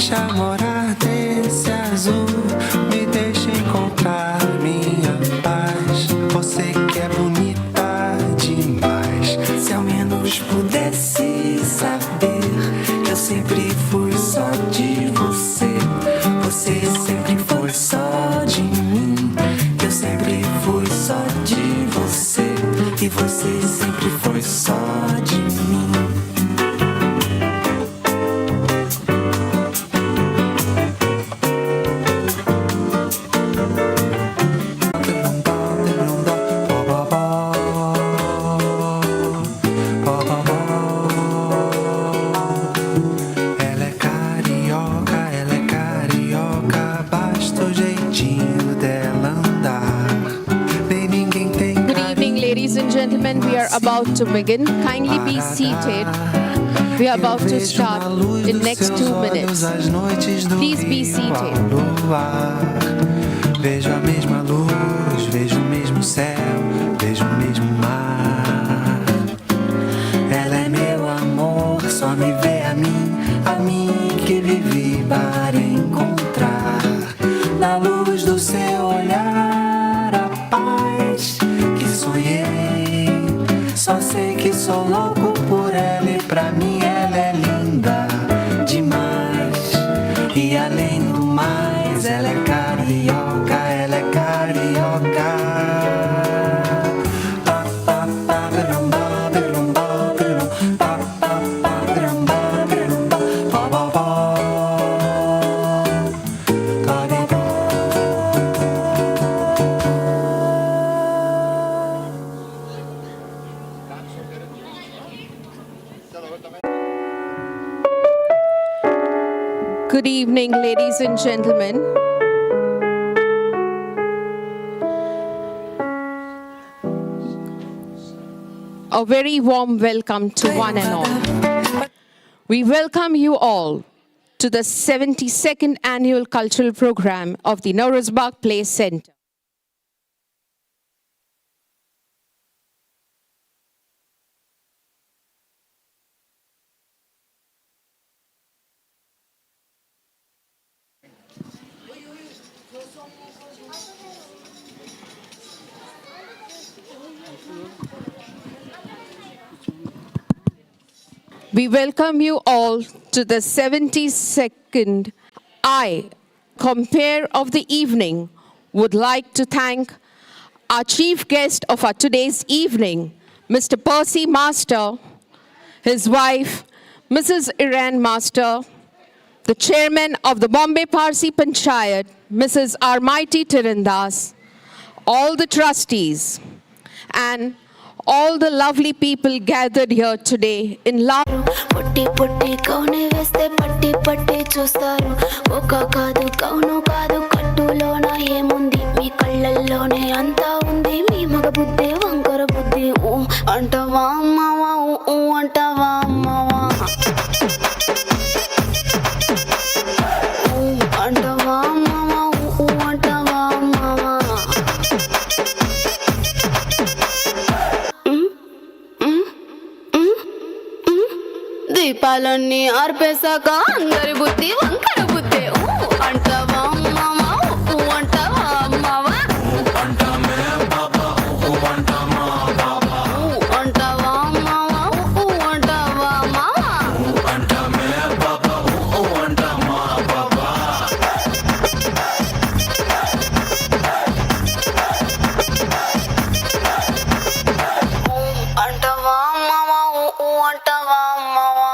deixa morar nesse azul, me deixa encontrar minha paz. Você que é bonita demais. Se ao menos pudesse saber que eu sempre fui só de você. Você sempre foi só de mim. Eu sempre fui só de você. E você sempre foi só de mim. We are about to begin. Kindly be seated. We are about to start in next 2 minutes. Please be seated. Vejo a mesma luz, vejo o mesmo céu, vejo o mesmo mar. Ela é meu amor, só me vê a mim que vivi para encontrar. Na luz do seu olhar, a paz que sonhei. Só sei que sou louco por ela e pra mim ela é linda demais. E além do mais, ela é carioca, ela é carioca. Good evening, ladies and gentlemen. A very warm welcome to one and all. We welcome you all to the 72nd Annual Cultural Program of the Nowruz Bagh Play Center. We welcome you all to the 72nd. I, compere of the evening, would like to thank our chief guest of our today's evening, Mr. Percy Master, his wife, Mrs. Iran Master, the chairman of the Bombay Parsi Panchayat, Mrs. Armaiti Tirandas, all the trustees, and all the lovely people gathered here today in love. పుట్టి పుట్టి కౌనే వేస్తే పట్టి పట్టి చూస్తారు ఒక కాదు కౌను కాదు కట్టులోన ఏముంది మీ కళ్ళల్లోనే అంతా ఉంది మీ మగ బుద్ధి వంకర బుద్ధి అంటవా అమ్మవా అంటవా అమ్మవా అంటవా అమ్మవా అంటవా అమ్మవా దీపాలన్నీ ఆర్పేశాక అందరి బుద్ధి వంకర బుద్ధి అంటావా అమ్మవా అంటావా అమ్మవా అంటావా అమ్మవా అంటావా అంటావా అమ్మవా అంటావా అమ్మవా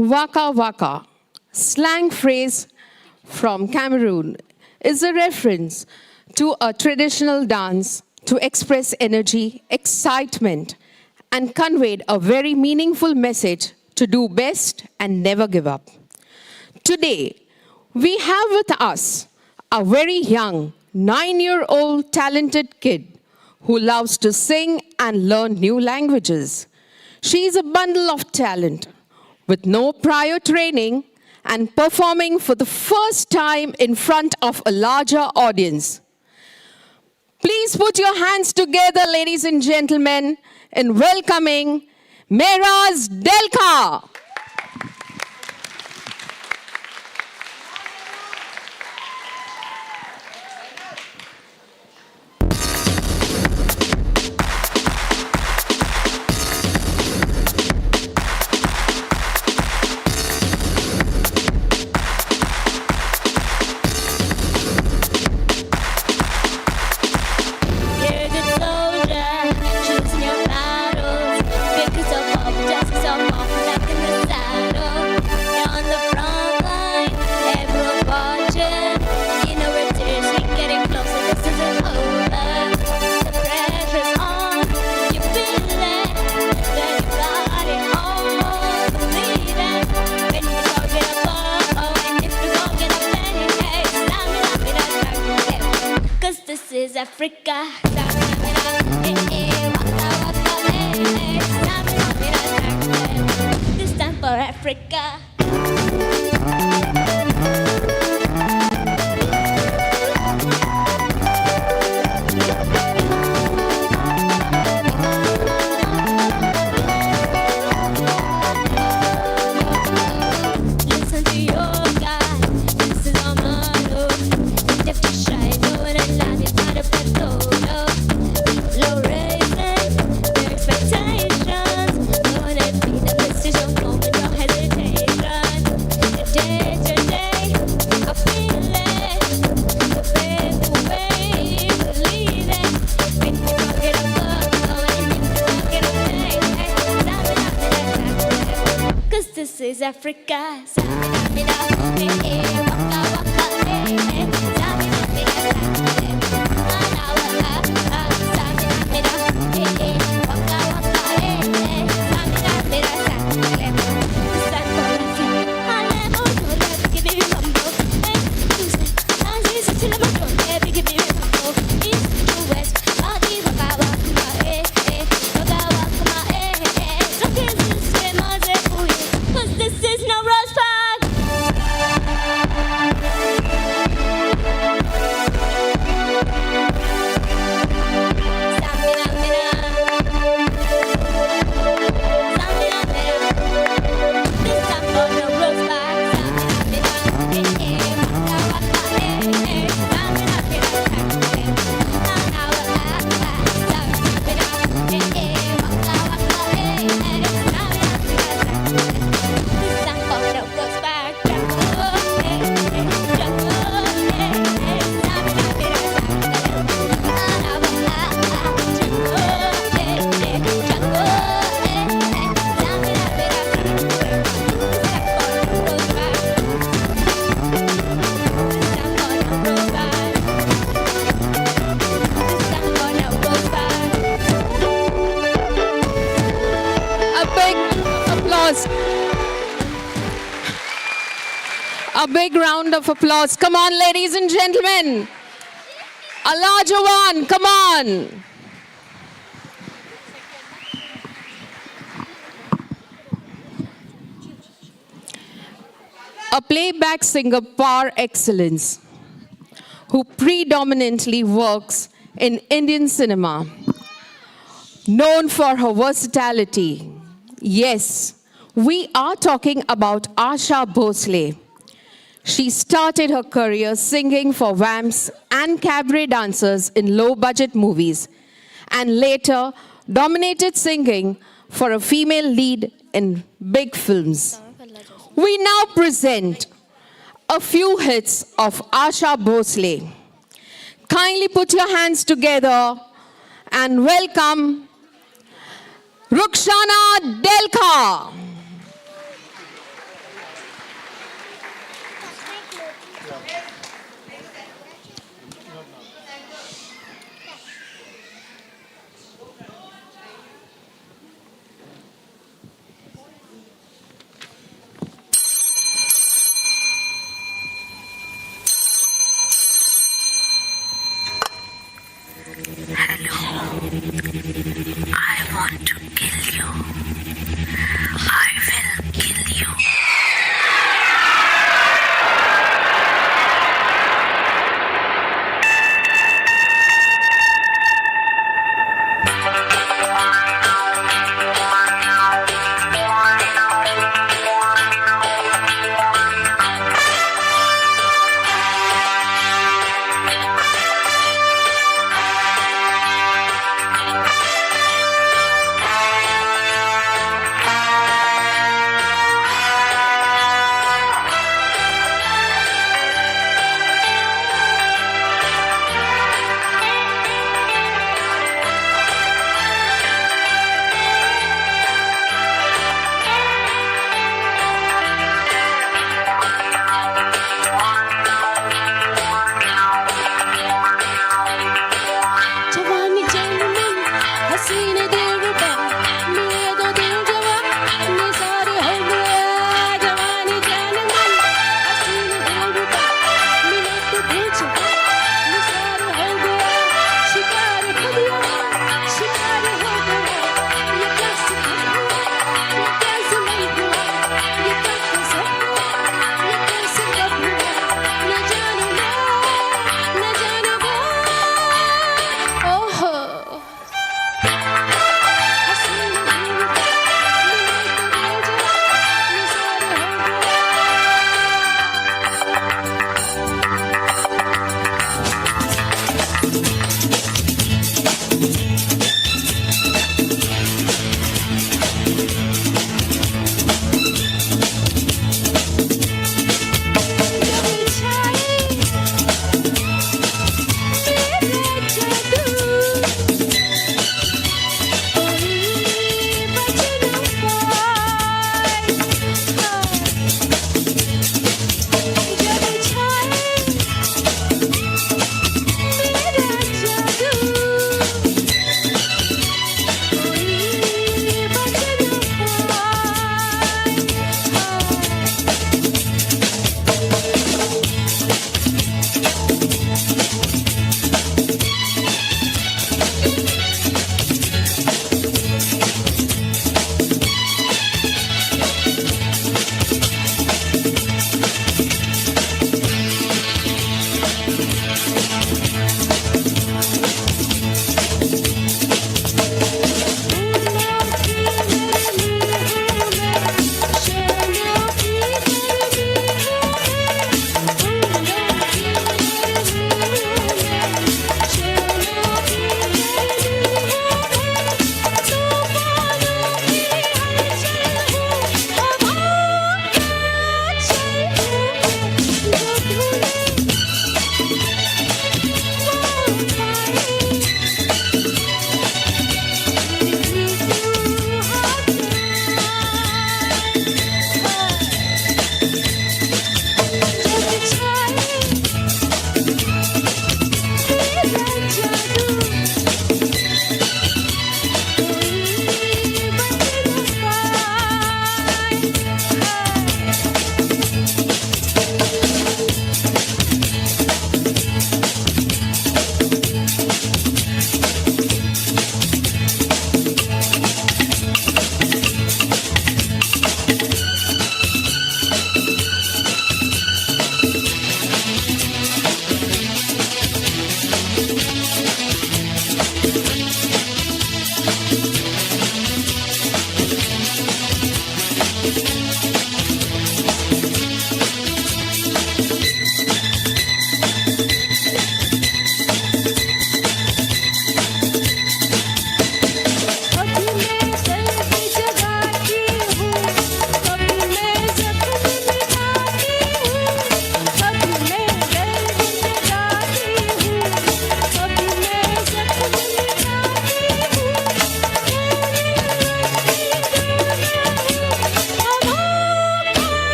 Waka waka, slang phrase from Cameroon, is a reference to a traditional dance to express energy, excitement, and conveyed a very meaningful message to do best and never give up. Today, we have with us a very young 9-year-old talented kid who loves to sing and learn new languages. She is a bundle of talent with no prior training and performing for the first time in front of a larger audience. Please put your hands together, ladies and gentlemen, in welcoming Meraz Delka. You're a good soldier, choosing your battles. Pick yourself up, dust yourself off, back in the saddle. You're on the front line, everyone watching. You know it is, we're getting closer, this isn't over. The pressure's on, you feel it. Then you got it all, believe it. When you go get a ball, and if you go get a penny, hey, cause this is Africa. This time for Africa. Listen to your God, this is our motto. If you shy, go and land, it's not a plateau. Low raising their expectations. Gonna be the decision, moment, no hesitation. Today, I feel it. The faithful way, believe it. When you don't get a book, and if you don't get a thing, cause this is Africa. This is no Rose Park. A big round of applause. Come on, ladies and gentlemen. A larger one, come on. A playback singer par excellence who predominantly works in Indian cinema, known for her versatility. Yes, we are talking about Asha Bhosle. She started her career singing for vamps and cabaret dancers in low-budget movies, and later dominated singing for a female lead in big films. We now present a few hits of Asha Bhosle. Kindly put your hands together and welcome Rukhsana Delka.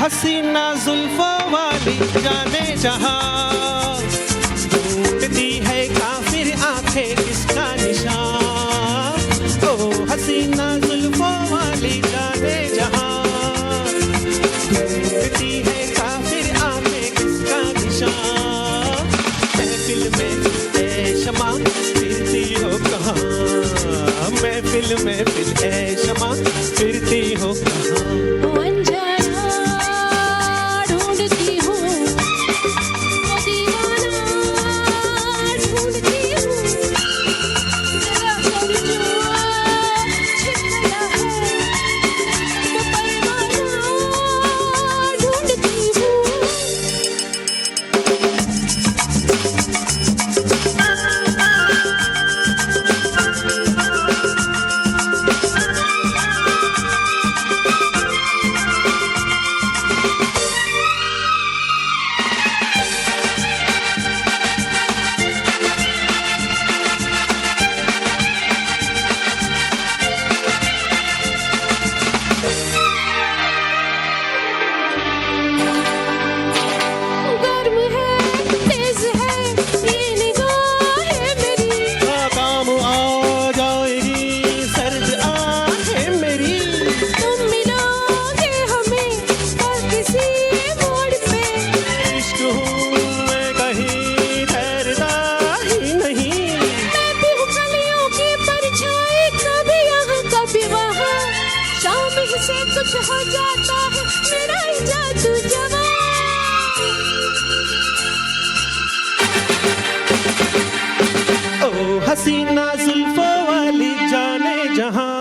हसीना जुल्फों वाली जाने जहां ढूंढती है काफिर आंखें किसका निशान ओ हसीना जुल्फों वाली जाने जहां ढूंढती है काफिर आंखें किसका निशान महफिल में ए शमा फिरती हो कहां महफिल में ए शमा फिरती हो कहां हो जाता है मेरा ही जादू जवान ओ हसीना जुल्फों वाली जाने जहां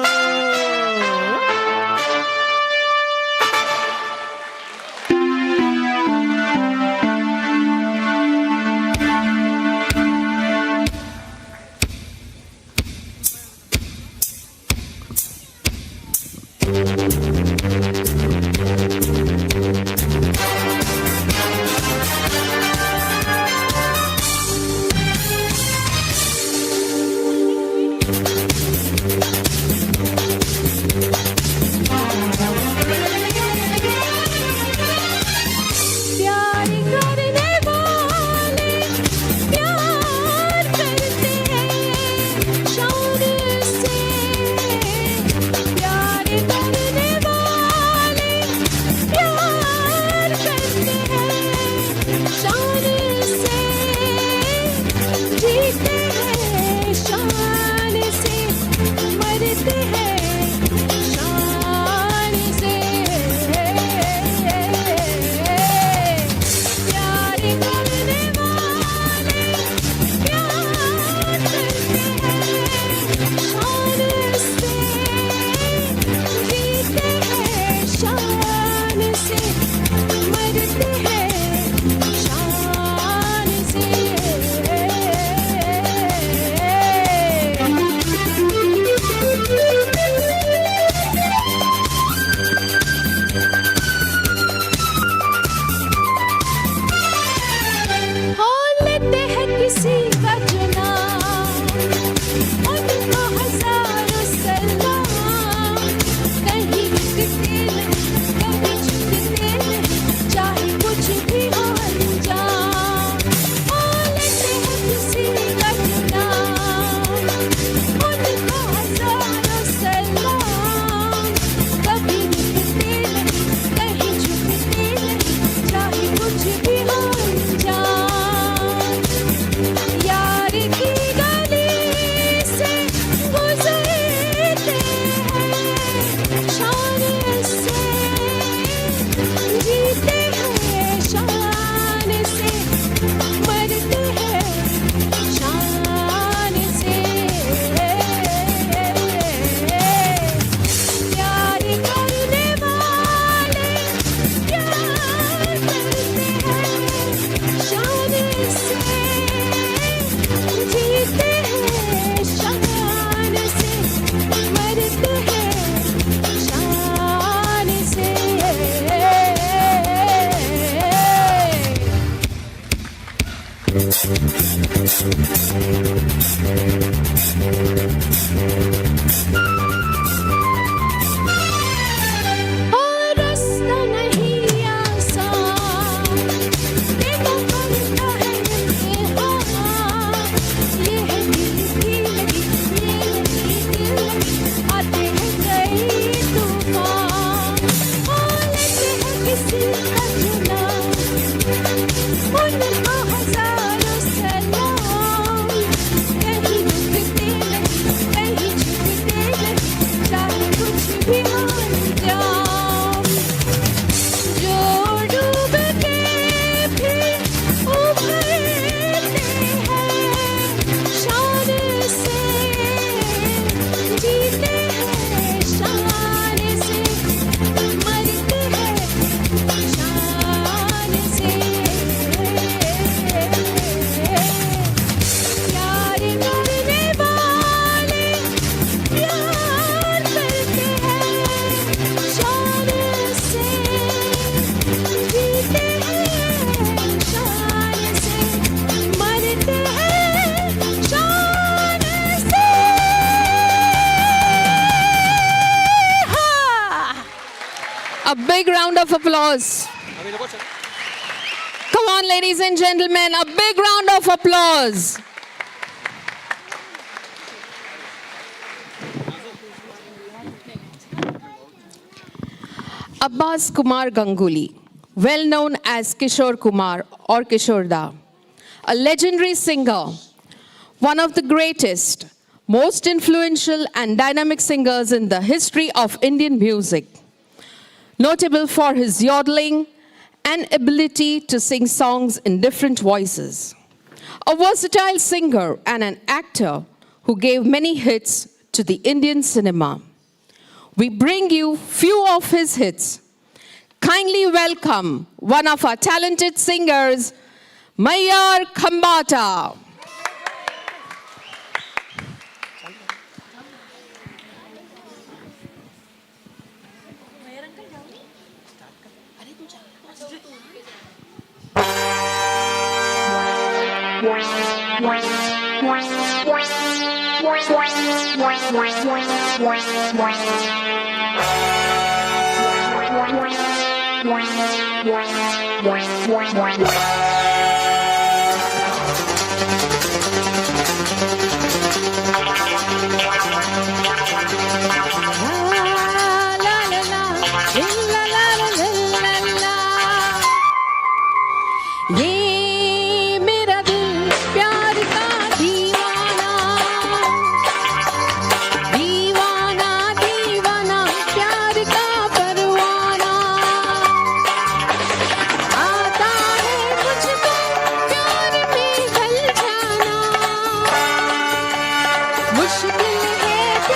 big round of applause. Come on, ladies and gentlemen, a big round of applause. Abbas Kumar Ganguly, well known as Kishore Kumar or Kishorda, a legendary singer, one of the greatest, most influential and dynamic singers in the history of Indian music, notable for his yodeling and ability to sing songs in different voices. A versatile singer and an actor who gave many hits to the Indian cinema. We bring you few of his hits. Kindly welcome one of our talented singers, Mayar Khambata. ये मेरा दिल प्यार का दीवाना, दीवाना दीवाना प्यार का परवाना, आता है मुझको प्यार में ढल जाना, मुश्किल है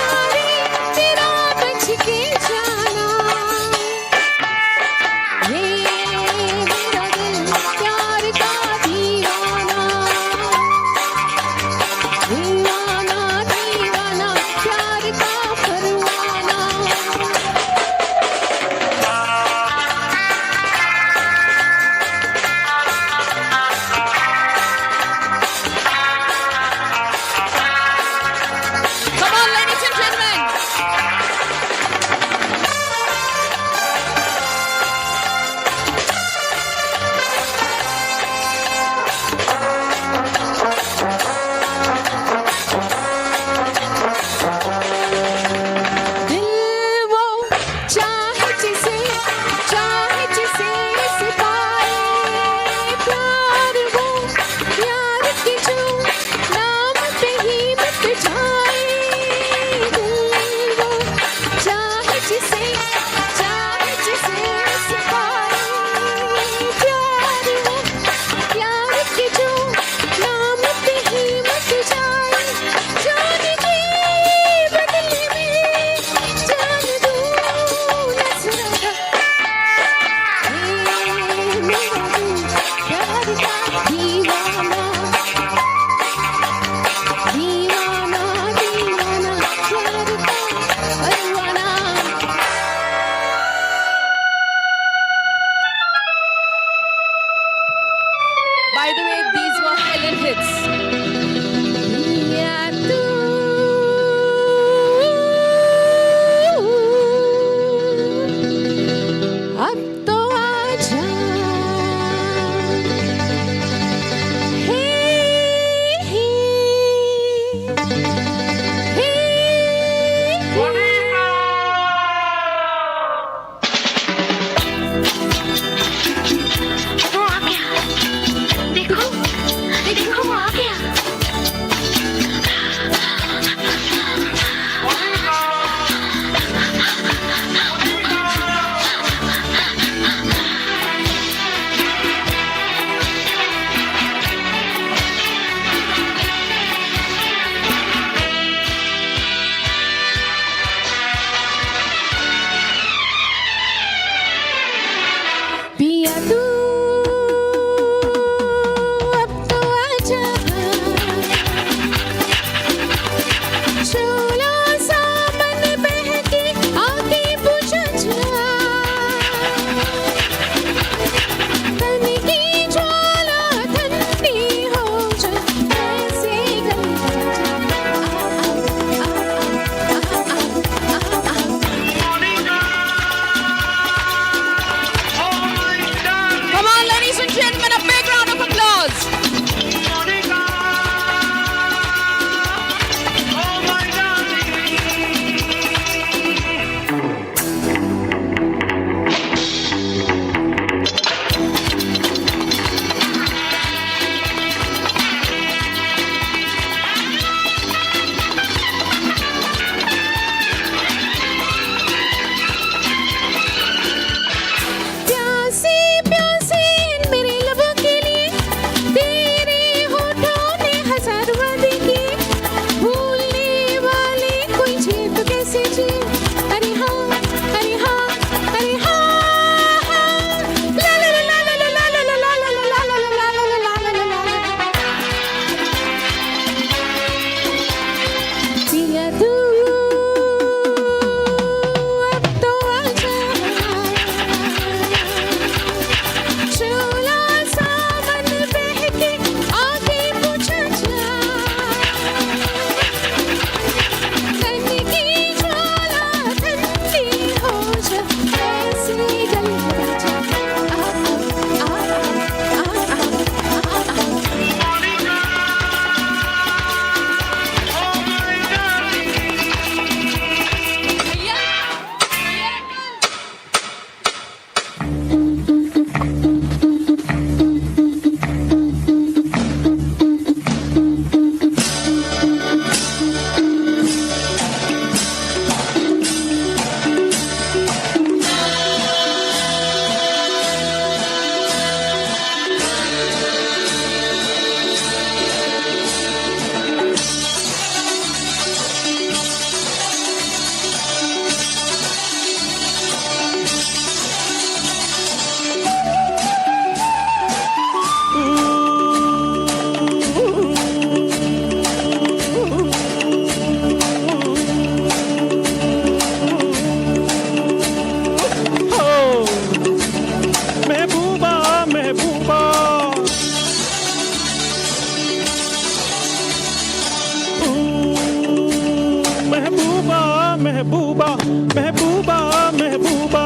महबूबा महबूबा महबूबा महबूबा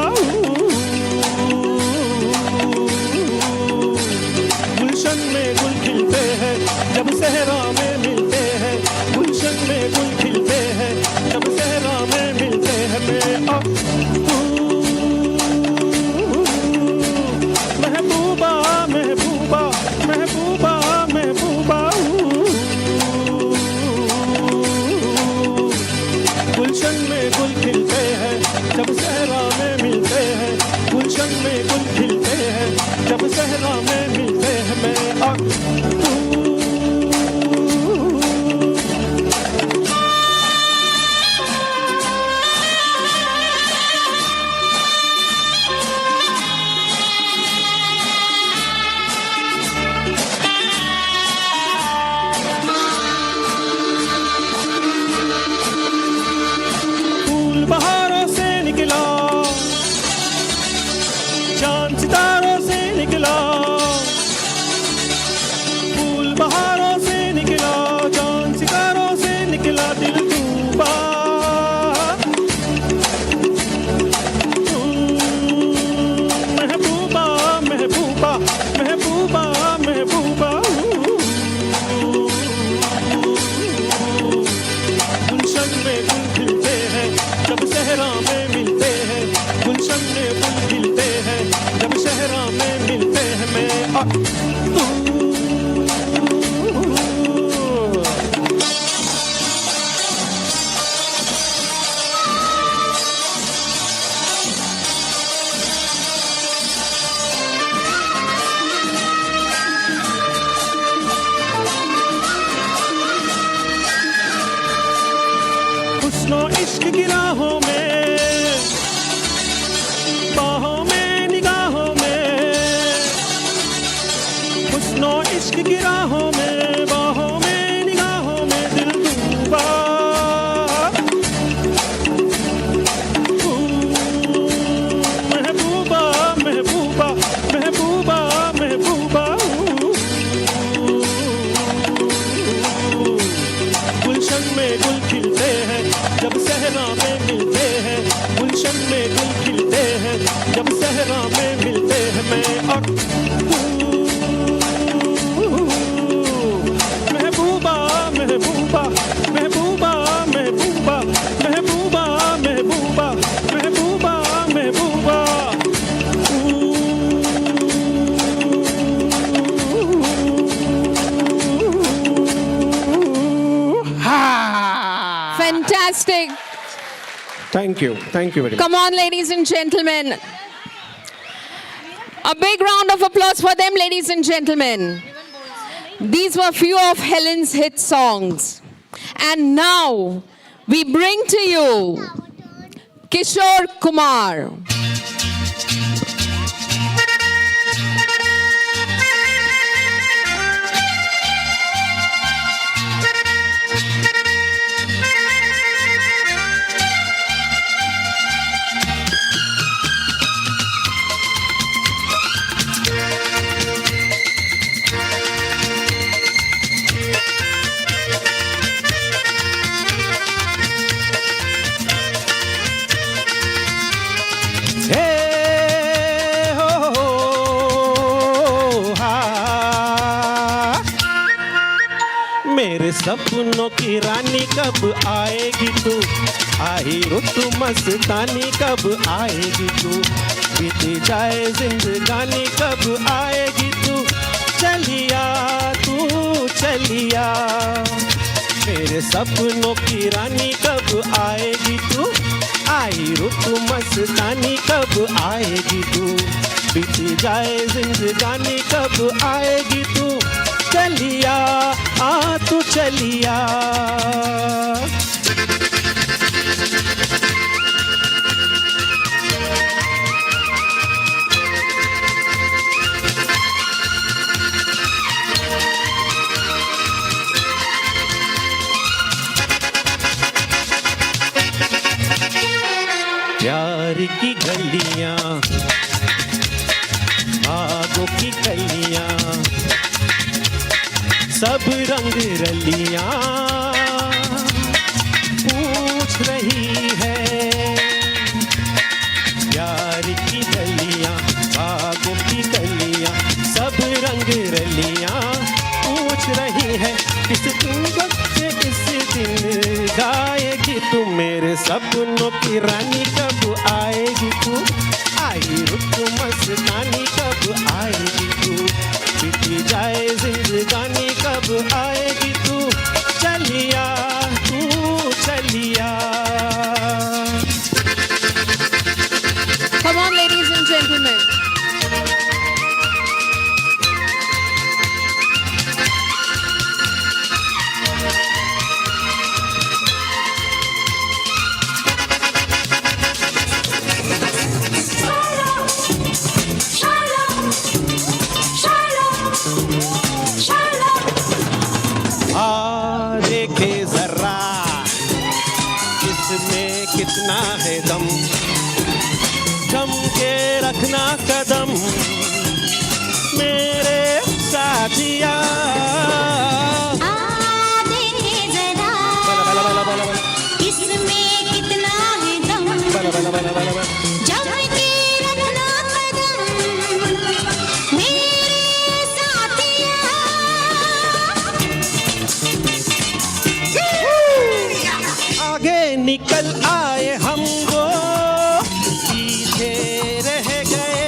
गुलशन में गुल खिलते हैं जब सहरा में मिलते हैं गुलशन में गुल खिलते हैं जब सहरा में मिलते हैं मैं और तू महबूबा महबूबा महबूबा महबूबा गुलशन में गुल खिलते हैं जब सहरा में मिलते हैं गुलशन में गुल खिलते हैं जब सहरा में मिलते हैं मैं और तू फूल बहारों से निकला चांद सितारों से निकला फूल बहारों से निकला चांद सितारों से निकला दिल डूबा महबूबा महबूबा महबूबा महबूबा गुलशन में गुल खिलते हैं जब सहरा में मिलते हैं गुलशन में गुल खिलते हैं जब सहरा में मिलते हैं मैं और तू हुस्नो इश्क की राहों में बाहों में निगाहों में हुस्नो इश्क की राहों में बाहों में निगाहों में दिल डूबा महबूबा महबूबा महबूबा महबूबा गुलशन में गुल खिलते हैं जब सहरा में मिलते हैं गुलशन में गुल खिलते हैं जब सहरा में मिलते हैं मैं और तू महबूबा महबूबा महबूबा महबूबा महबूबा महबूबा महबूबा महबूबा Fantastic. Thank you very much. Come on, ladies and gentlemen. A big round of applause for them, ladies and gentlemen. These were few of Helen's hit songs. And now we bring to you Kishore Kumar. मेरे सपनों की रानी कब आएगी तू आई रुत मस्तानी कब आएगी तू बीती जाए जिंदगानी कब आएगी तू चलिया मेरे सपनों की रानी कब आएगी तू आई रुत मस्तानी कब आएगी तू बीती जाए जिंदगानी कब आएगी तू चलिया तू चलिया प्यार की गलियां आगों की गलियां सब रंग रलियां पूछ उछ रही है प्यार की गलियां बागों की गलियां सब रंग रलियां पूछ रही है किस दिन बच्चे किस दिन गाएगी तू मेरे सपनों की रानी कब आएगी तू आई रुक मस्तानी कब आएगी तू बीती जाए जिंदगानी कब आएगी तू चलिया तू चलिया. Come on, ladies and gentlemen. देखे जरा इसमें कितना है दम जम के रखना कदम मेरे साथिया. देखे जरा इसमें कितना है दम जम के रखना कदम मेरे साथिया. आगे निकल आए हम वो पीछे रह गए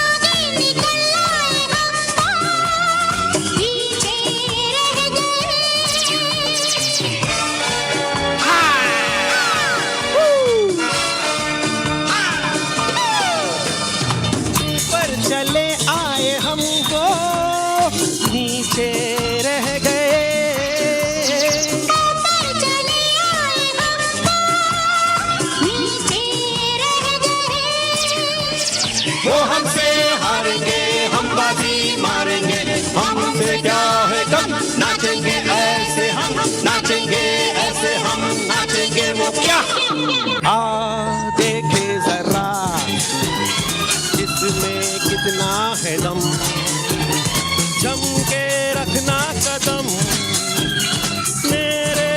आगे निकल आए हम पीछे रह गए. पर चले आए हमको नीचे रह गए पर चले आए हम नीचे रह गए. वो हमसे हारेंगे हम बाजी मारेंगे हमसे क्या है कम नाचेंगे ऐसे हम नाचेंगे ऐसे हम नाचेंगे वो क्या. देखे जरा इसमें कितना है दम जम के रखना कदम मेरे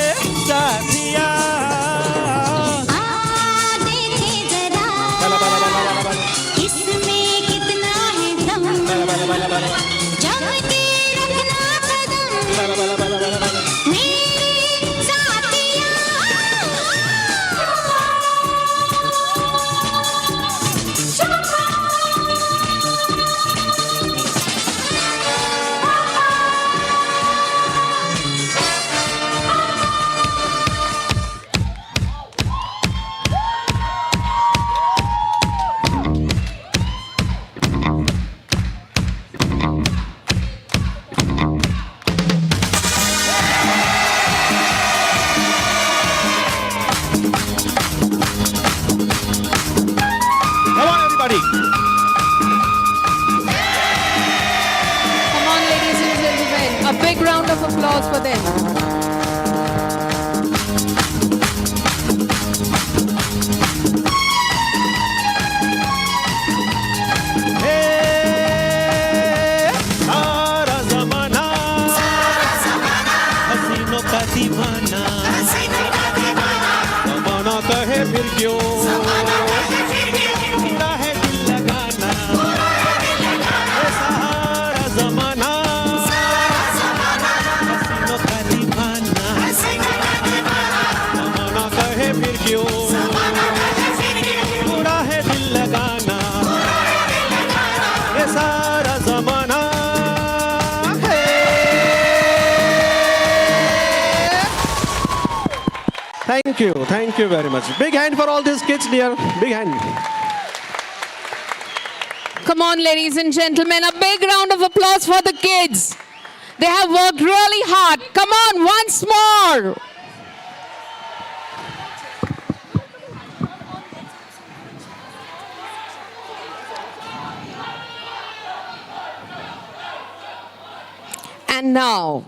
साथिया. देखे जरा इसमें कितना है दम जम के रखना कदम मेरे साथिया. Come on everybody. Come on, ladies and gentlemen. A big round of applause for them. सारा जमाना हसीनों का दीवाना जमाना कहे फिर क्यों पूरा है दिल लगाना ये सारा जमाना हसीनों का दीवाना जमाना कहे फिर क्यों पूरा है दिल लगाना ये सारा जमाना है. Thank you very much. Big hand for all these kids, dear. Big hand. Come on, ladies and gentlemen. A big round of applause for the kids. They have worked really hard. Come on, once more. And now,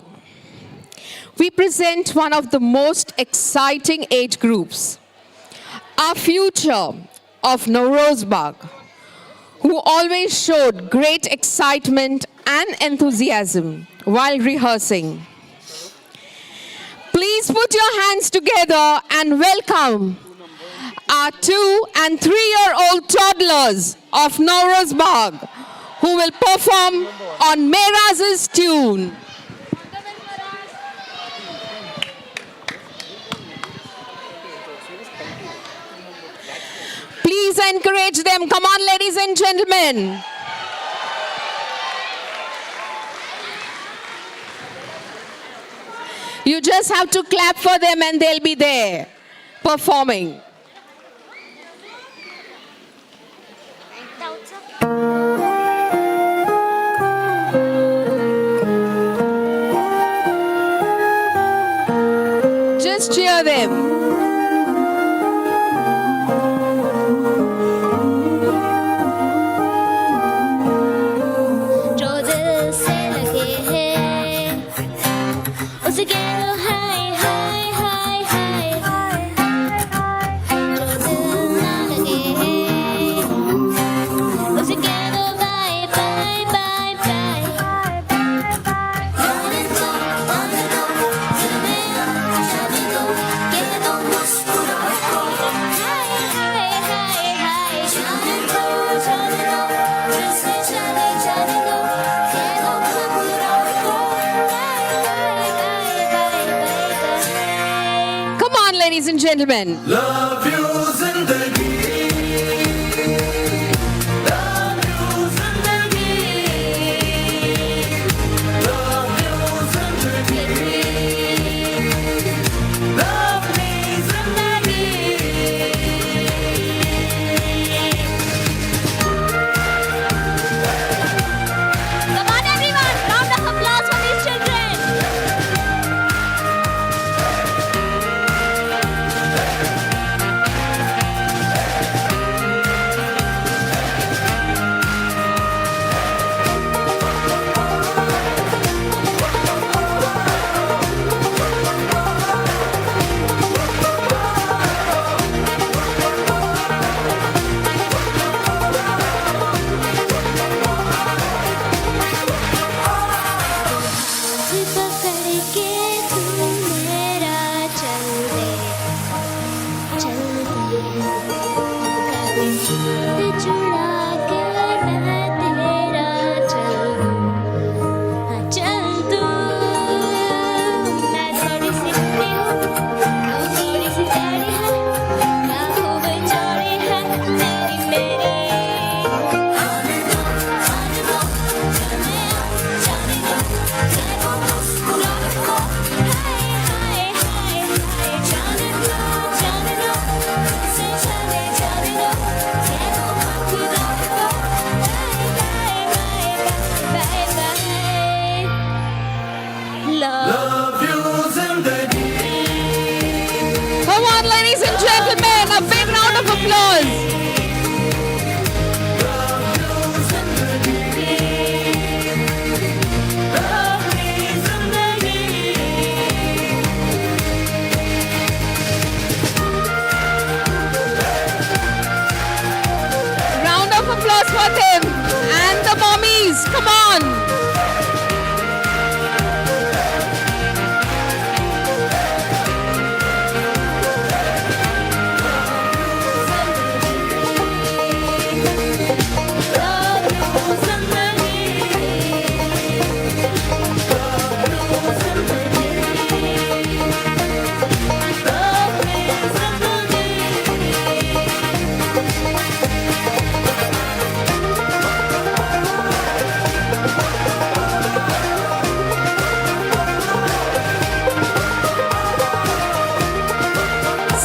we present one of the most exciting age groups, our future of Nowrozbagh, who always showed great excitement and enthusiasm while rehearsing. Please Please put your hands together and welcome our 2 and 3-year-old toddlers of Nowruz Bagh who will perform on Meraz's tune. Please encourage them. Come on, ladies and gentlemen. You just have to clap for them and they'll be there performing. Just cheer them. जो दिल से लगे हैं उसे कह दो हाय हाय हाय हाय जो दिल ना लगे हैं उसे कह दो बाय बाय बाय बाय जाने दो जाने दो कह दो मुस्कुराओ हाय हाय हाय हाय जाने दो जैसे जाने जाने दो कह दो मुस्कुराओ bye bye bye Come on, ladies and gentlemen. Love you zindagi, love you zindagi, love you zindagi, love me zindagi. Come on everyone, round of applause for these children. पकड़ के तू मेरा चल दे कभी जुड़ा के मैं तेरा चल तू मैं थोड़ी सी बड़ी हूँ तू थोड़ी सी तेरी है बाहों में चौड़ी है तेरी मेरी जाने दो जाने दो जाने दो Love you zindagi. Come on, ladies and gentlemen, a big round of applause. Round of applause for them and the mommies. Come on.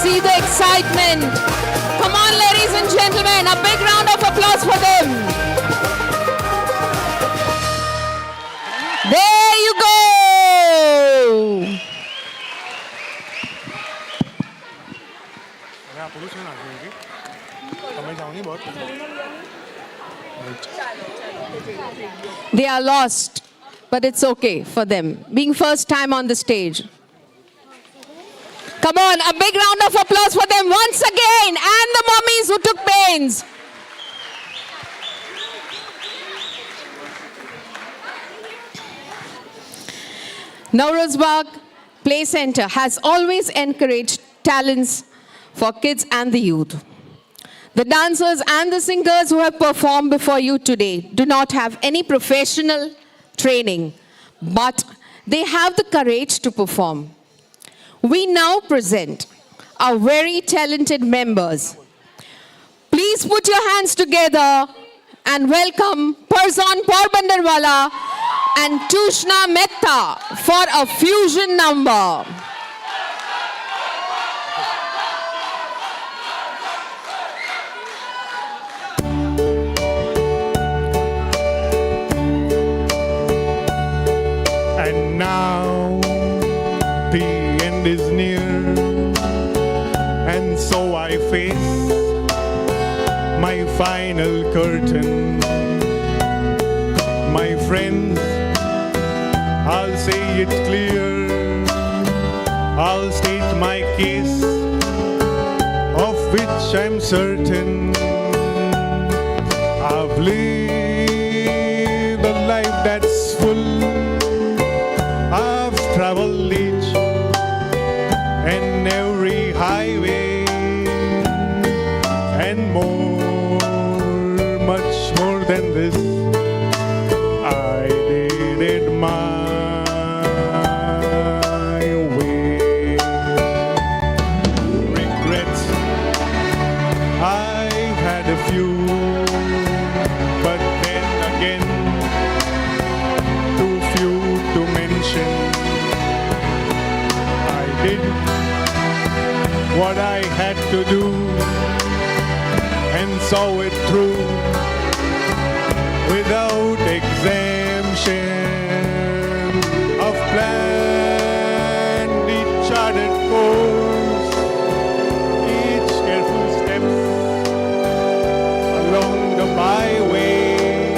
See the excitement. Come on, ladies and gentlemen, a big round of applause for them. There you go. आप police में ना जाएंगे तो मैं जाऊंगी बहुत They are lost, but it's okay for them. Being first time on the stage. Come on, a big round of applause for them once again, and the mummies who took pains. Nowruz Bagh Play Center has always encouraged talents for kids and the youth. The dancers and the singers who have performed before you today do not have any professional training, but they have the courage to perform. We now present our very talented members. Please put your hands together and welcome Parzan Porbandarwala and Tushna Mehta for a fusion number. And now the end is near, and so I face my final curtain. My friends, I'll say it clear, I'll state my case, of which I'm certain. I've lived a life that's full, I've traveled each and every highway and more, much more than this. I did it my way. Regrets, I've had a few, but then again, too few to mention. I did what I had to do and saw it through without exemption. Of planned each charted course, each careful step along the byway,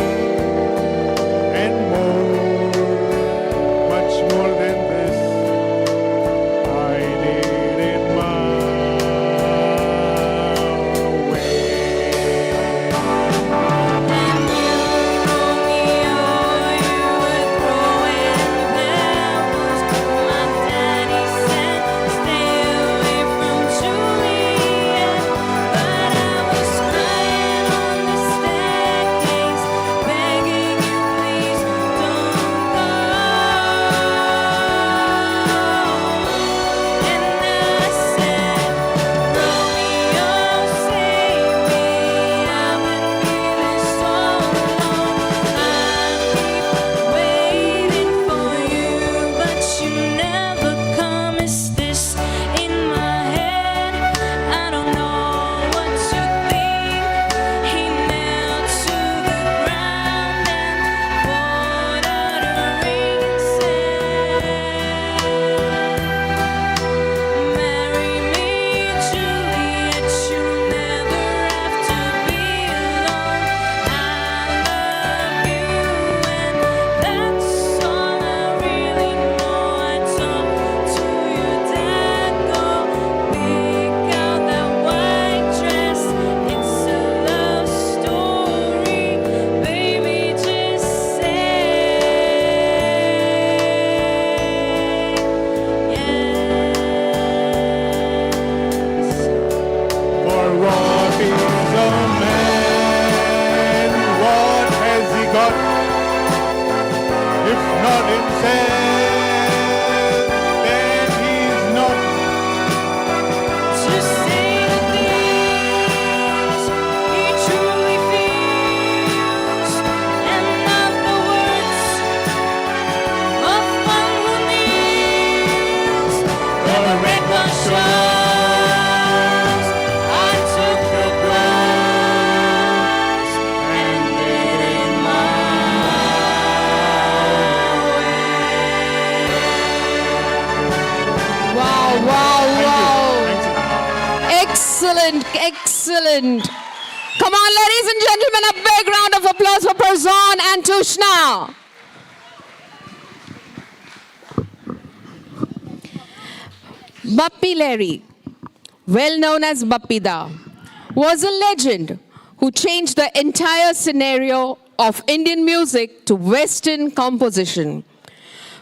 and more, much more than this. I did it my way. For what is a man? What has he got? If not himself, then he's not. To say the things he truly feels, and not the words of one who kneels. The record shows I took the glass and did it my way. Wow, wow, wow. Thanks. Excellent, excellent. Come on, ladies and gentlemen, a big round of applause for Parzan and Tushna. Bappi Lahiri, well known as Bappi Da, was a legend who changed the entire scenario of Indian music to Western composition.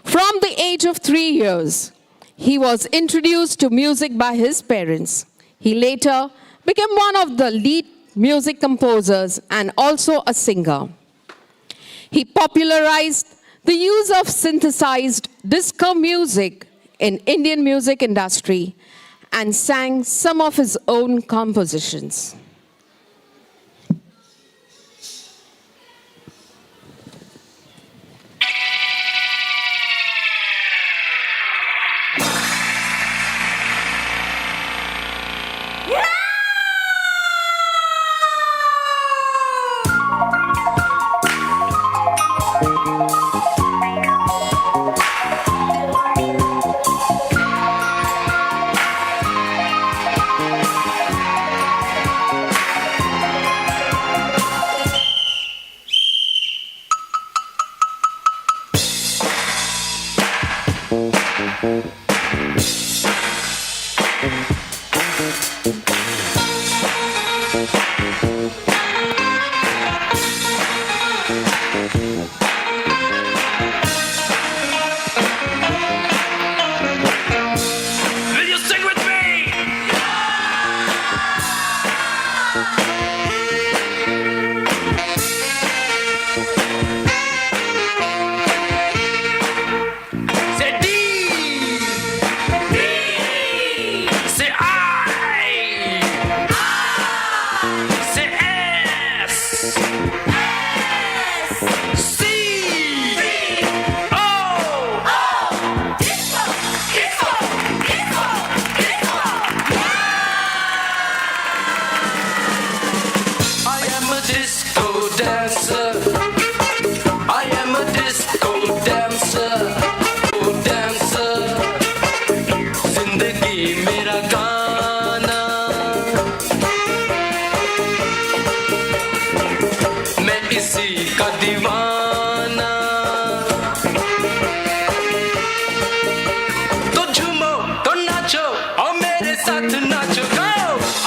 From the age of 3 years, He was introduced to music by his parents. He later became one of the lead music composers and also a singer. He popularized the use of synthesized disco music in Indian music industry and sang some of his own compositions. Will you sing with me? Say D. D. Say I. Say S. C. O. I am a disco dancer. I am a disco dancer. Oh, dancer. जिंदगी मेरा गाना. मैं इसी का दीवाना. तो झूमो, तो नाचो, और मेरे साथ नाचो. Go!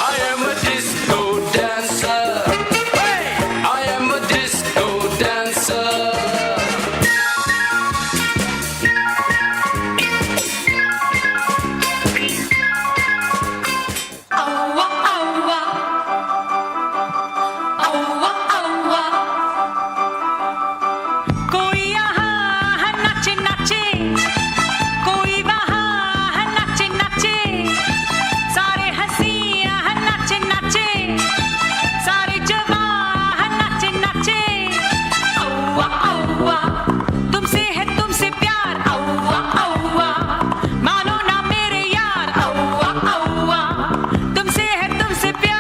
I am a disco dancer. Hey! I am a disco dancer. कोई यहाँ है नाचे नाचे, कोई वहाँ है नाचे नाचे, सारे हंसियाँ है नाचे नाचे, सारे जवां है नाचे नाचे। औवा औवा, तुमसे है तुमसे प्यार, औवा औवा, मानो ना मेरे यार, औवा औवा, तुमसे है तुमसे प्यार।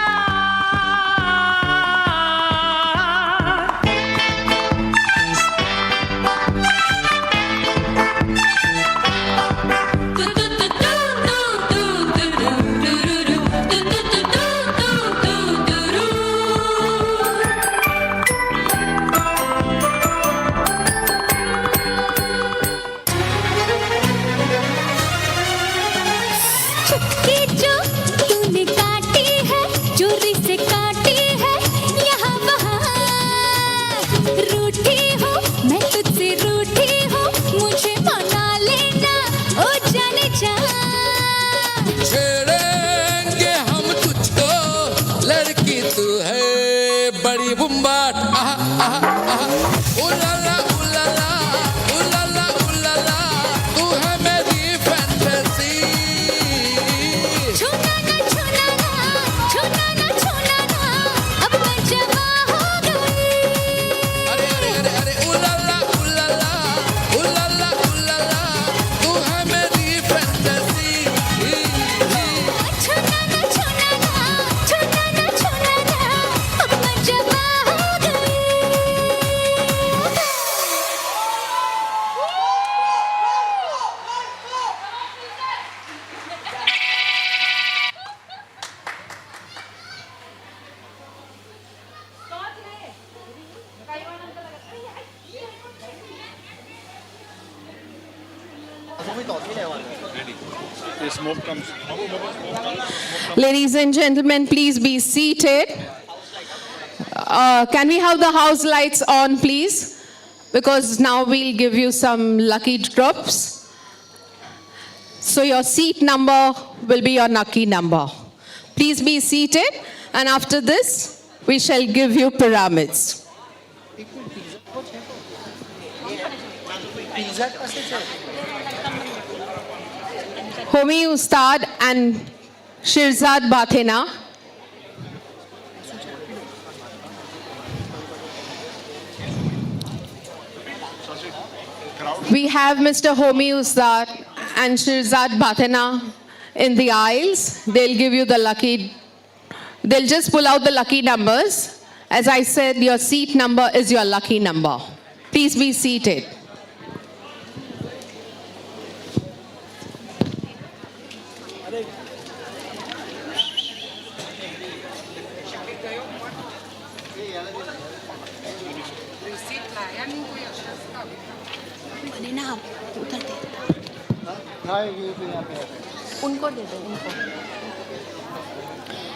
चुटकी जो तूने काटी है, चोरी से काटी है, यहाँ वहाँ रूठी हूँ, मैं तुझसे रूठी हूँ, मुझे मना लेना, ओ जाने जा। छेड़ेंगे हम तुझको, लड़की तू है बड़ी बुम्बाट। आहा आहा आहा, उलाला उलाला, उलाला उलाला, तू है मेरी फैंटेसी। छूना ना छूना ना, छूना ना छूना ना, अब मैं जवा हो गई। अरे अरे अरे अरे, उलाला उलाला, उलाला उलाला, तू है मेरी फैंटेसी। छूना ना छूना ना, छूना ना छूना ना, अब मैं जवा हो गई। Ladies and gentlemen, please be seated. Can we have the house lights on, please? Because now we'll give you some lucky drops. So your seat number will be your lucky number. Please be seated, and after this, we shall give you pyramids. Homi Ustad and Shirzad Bathena. We have Mr. Homi Ustad and Shirzad Bathena in the aisles. They'll give you the lucky, they'll just pull out the lucky numbers. As I said, your seat number is your lucky number. Please be seated. उनको दे दो उनको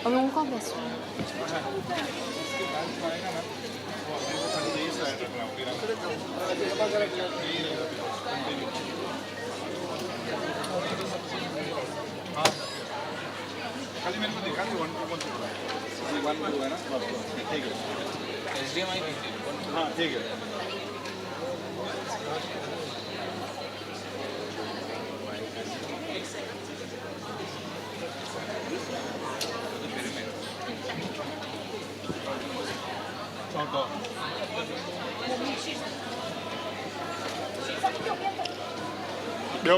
और उनको best खाली मेरे को दिखा दो 1 2 है ना ठीक है HDMI हाँ ठीक है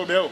Bill.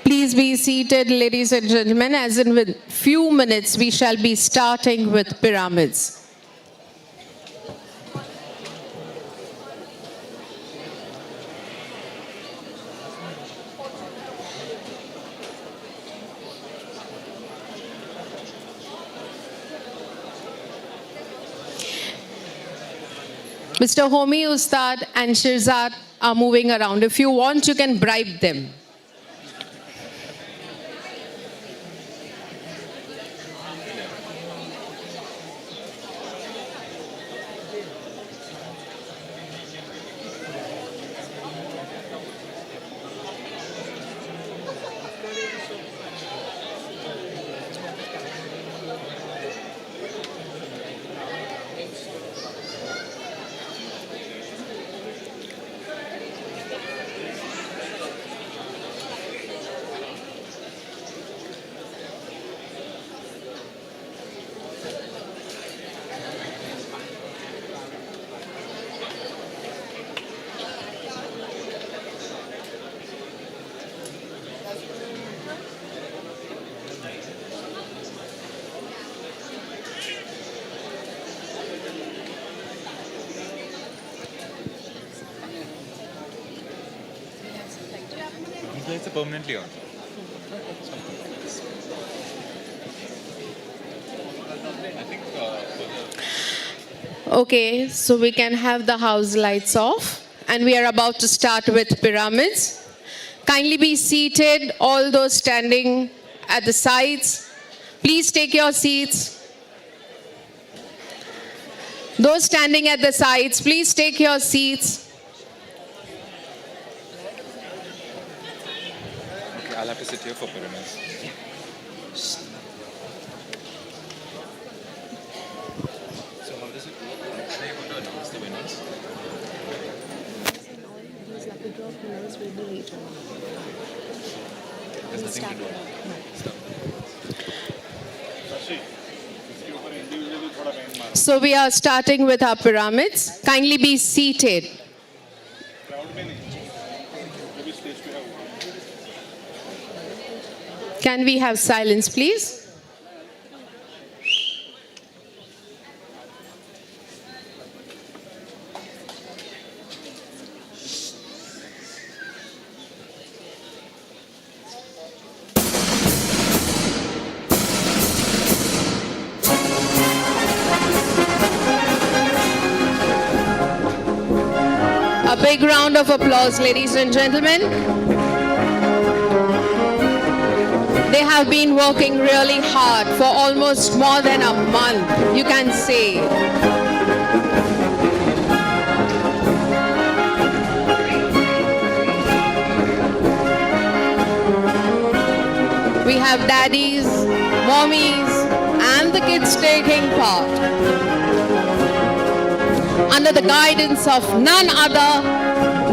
Please be seated, ladies and gentlemen, as in with few minutes we shall be starting with pyramids. Mr. Homi Ustad and Shirzad are moving around. If you want, you can bribe them. It's permanently on. Okay, so we can have the house lights off. And we are about to start with pyramids. Kindly be seated, all those standing at the sides. Please take your seats. Those standing at the sides, please take your seats. Okay, I'll have to sit here for pyramids. So how does it work? Are you going to announce the winners? There's nothing to do. So we are starting with our pyramids. Kindly be seated. Can we have silence, please? A big round of applause, ladies and gentlemen. They have been working really hard for almost more than a month, you can say. We have daddies, mommies, and the kids taking part, under the guidance of none other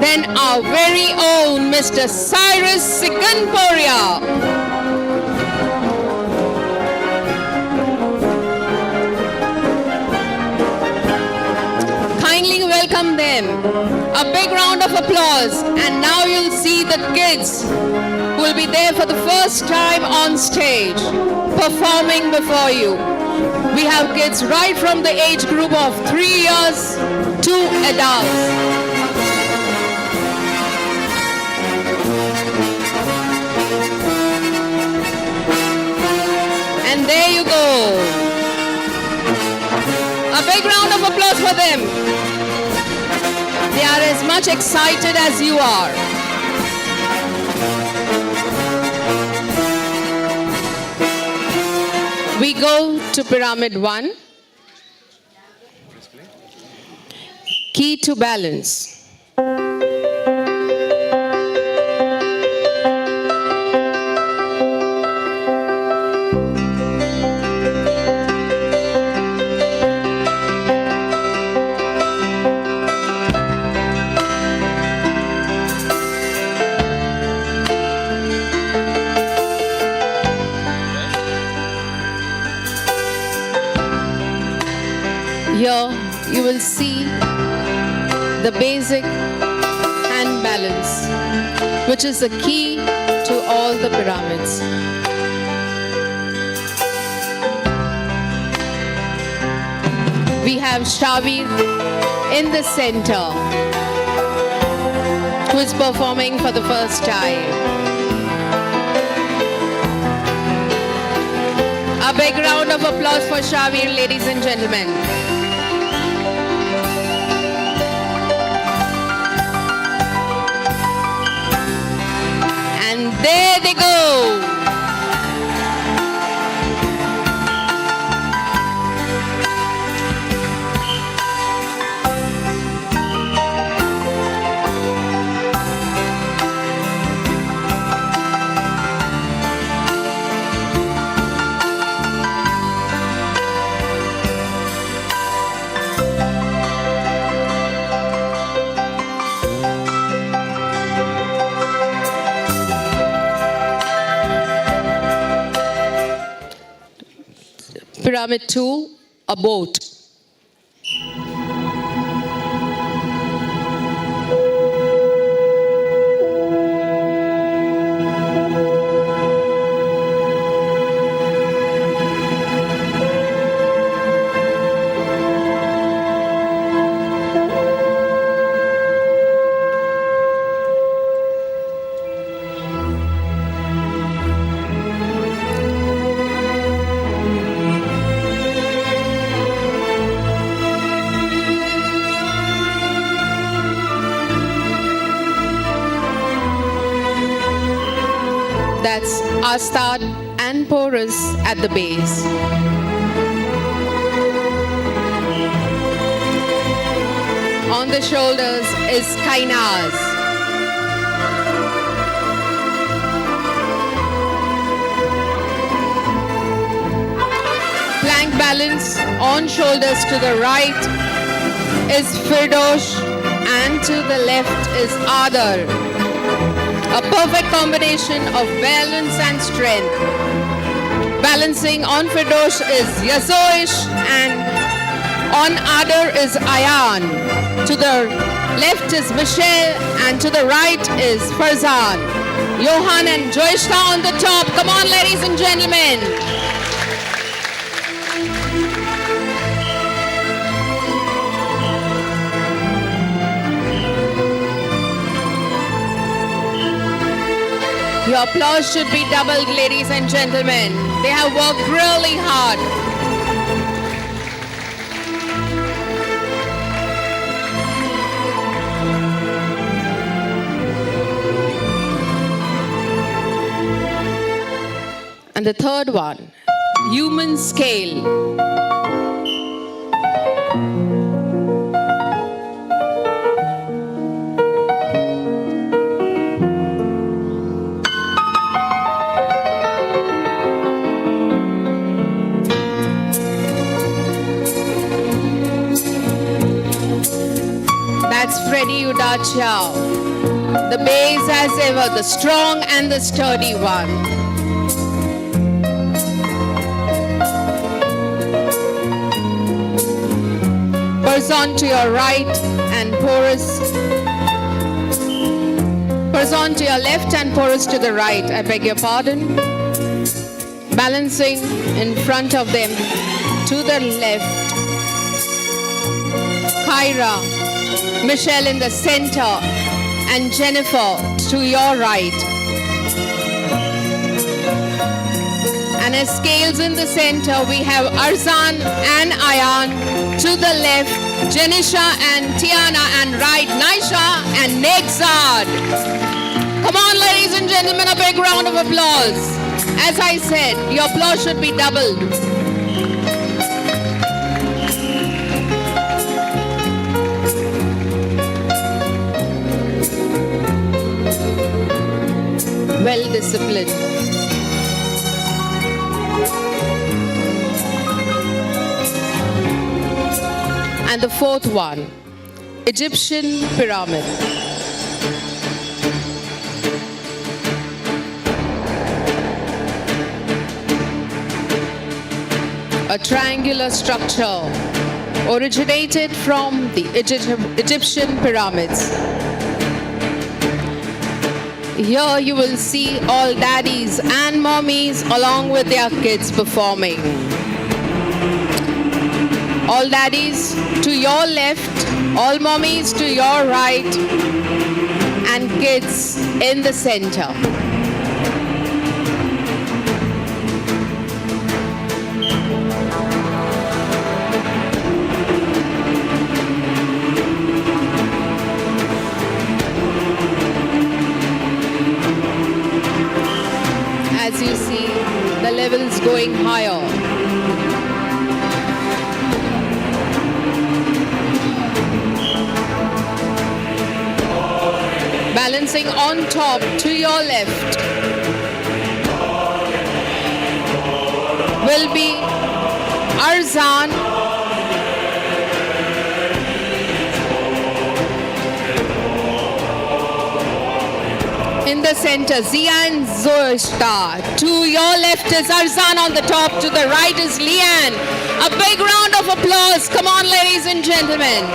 than our very own Mr. Cyrus Sikanporia. Kindly welcome them. A big round of applause. And now you'll see the kids who will be there for the first time on stage, performing before you. We have kids right from the age group of 3 years to adults. And there you go. A big round of applause for them. They are as much excited as you are. We go to Pyramid 1. Key to balance. Here you will see the basic hand balance, which is the key to all the pyramids. We have Shavir in the center, who is performing for the first time. A big round of applause for Shavir, ladies and gentlemen. And there they go. Pyramid 2, a boat. That's Astad and Porus at the base. On the shoulders is Kainaz. Plank balance on shoulders to the right is Firdosh and to the left is Adar. A perfect combination of balance and strength. Balancing on Firdosh is Yasoish and on Adar is Ayan. To the left is Michelle and to the right is Farzan. Johan and Joishta on the top. Come on, ladies and gentlemen. Your applause should be doubled, ladies and gentlemen. They have worked really hard. And the third one, human scale. That's Freddie Udachao. The bass as ever, the strong and the sturdy one. Person to your right and Porus. Person to your left and Porus to the right. I beg your pardon. Balancing in front of them to the left. Kyra, Michelle in the center, and Jennifer to your right. And as scales in the center, we have Arzan and Ayan. To the left, Janisha and Tiana, and right, Naisha and Nexad. Come on, ladies and gentlemen, a big round of applause. As I said, your applause should be doubled. Well disciplined. And the fourth one, Egyptian pyramid. A triangular structure originated from the Egyptian pyramids. Here you will see all daddies and mommies along with their kids performing. All daddies to your left, all mommies to your right, and kids in the center. As you see, the levels going higher. Balancing on top to your left will be Arzan. In the center, Zia and Zoishta. To your left is Arzan on the top, to the right is Leanne. A big round of applause. Come on, ladies and gentlemen.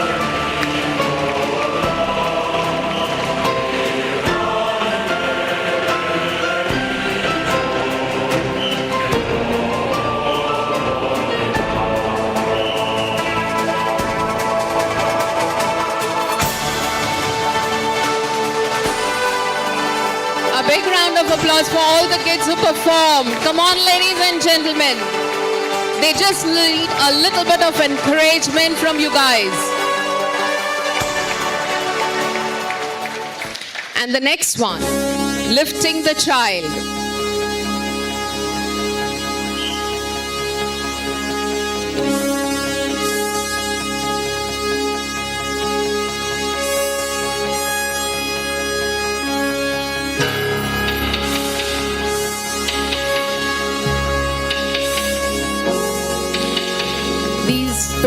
Big round of applause for all the kids who performed. Come on, ladies and gentlemen. They just need a little bit of encouragement from you guys. And the next one, lifting the child.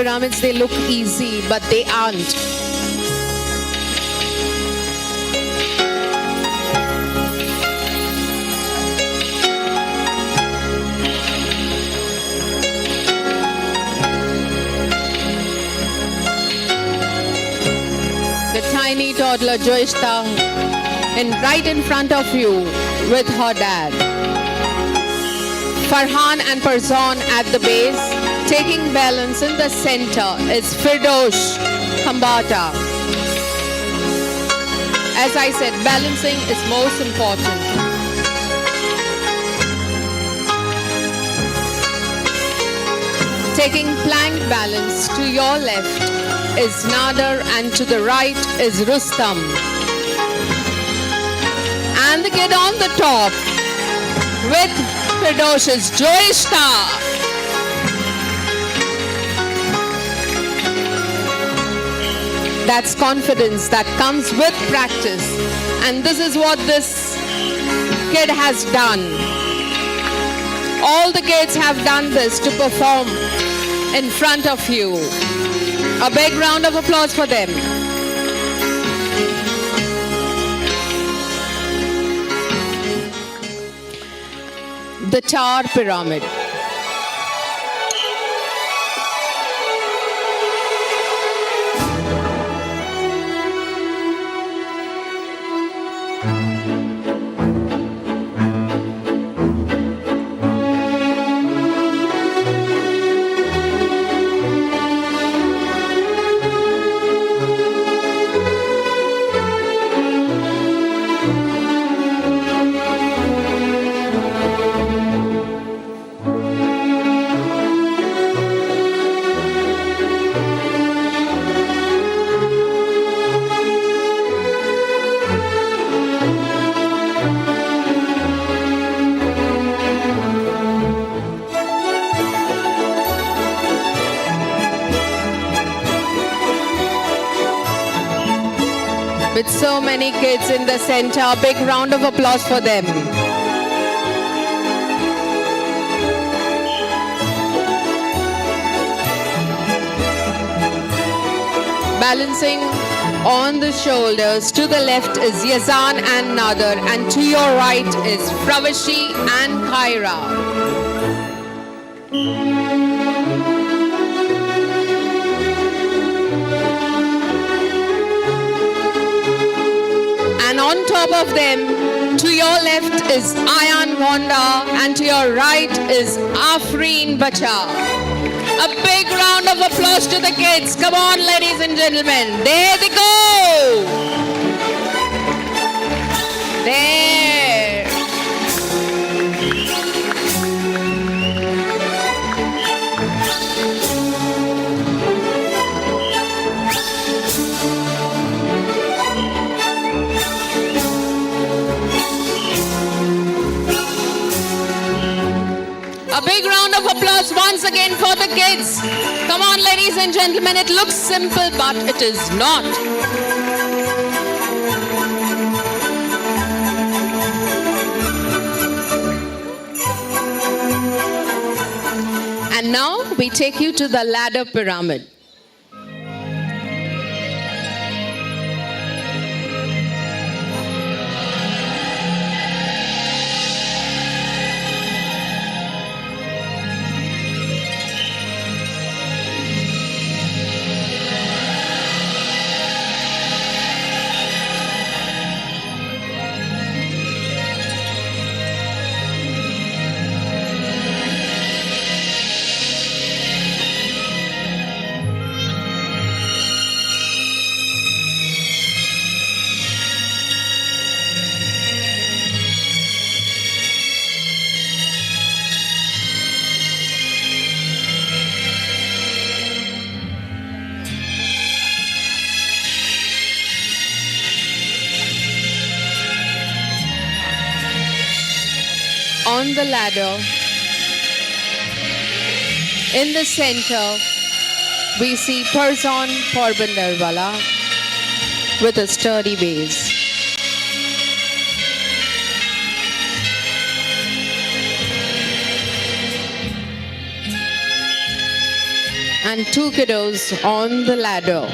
pyramids, they look easy, but they aren't. The tiny toddler Joishta right in front of you with her dad. Farhan and Farzan at the base. Taking balance in the center is Firdosh Khambata. As I said, balancing is most important. Taking plank balance to your left is Nadar and to the right is Rustam. And the kid on the top with Firdosh is Joishta. That's confidence that comes with practice. And this is what this kid has done. All the kids have done this to perform in front of you. A big round of applause for them. The Tower Pyramid. With so many kids in the center, a big round of applause for them. Balancing on the shoulders, to the left is Yazan and Nadar, and to your right is Fravashi and Khaira. And on top of them, to your left is Ayan Wanda, and to your right is Afreen Bacha. A big round of applause to the kids. Come on, ladies and gentlemen. There they go. There. A big round of applause once again for the kids. Come on, ladies and gentlemen, it looks simple, but it is not. And now we take you to the ladder pyramid. On the ladder, in the center, we see Farzan Porbandarwala with a sturdy base. and 2 kiddos on the ladder.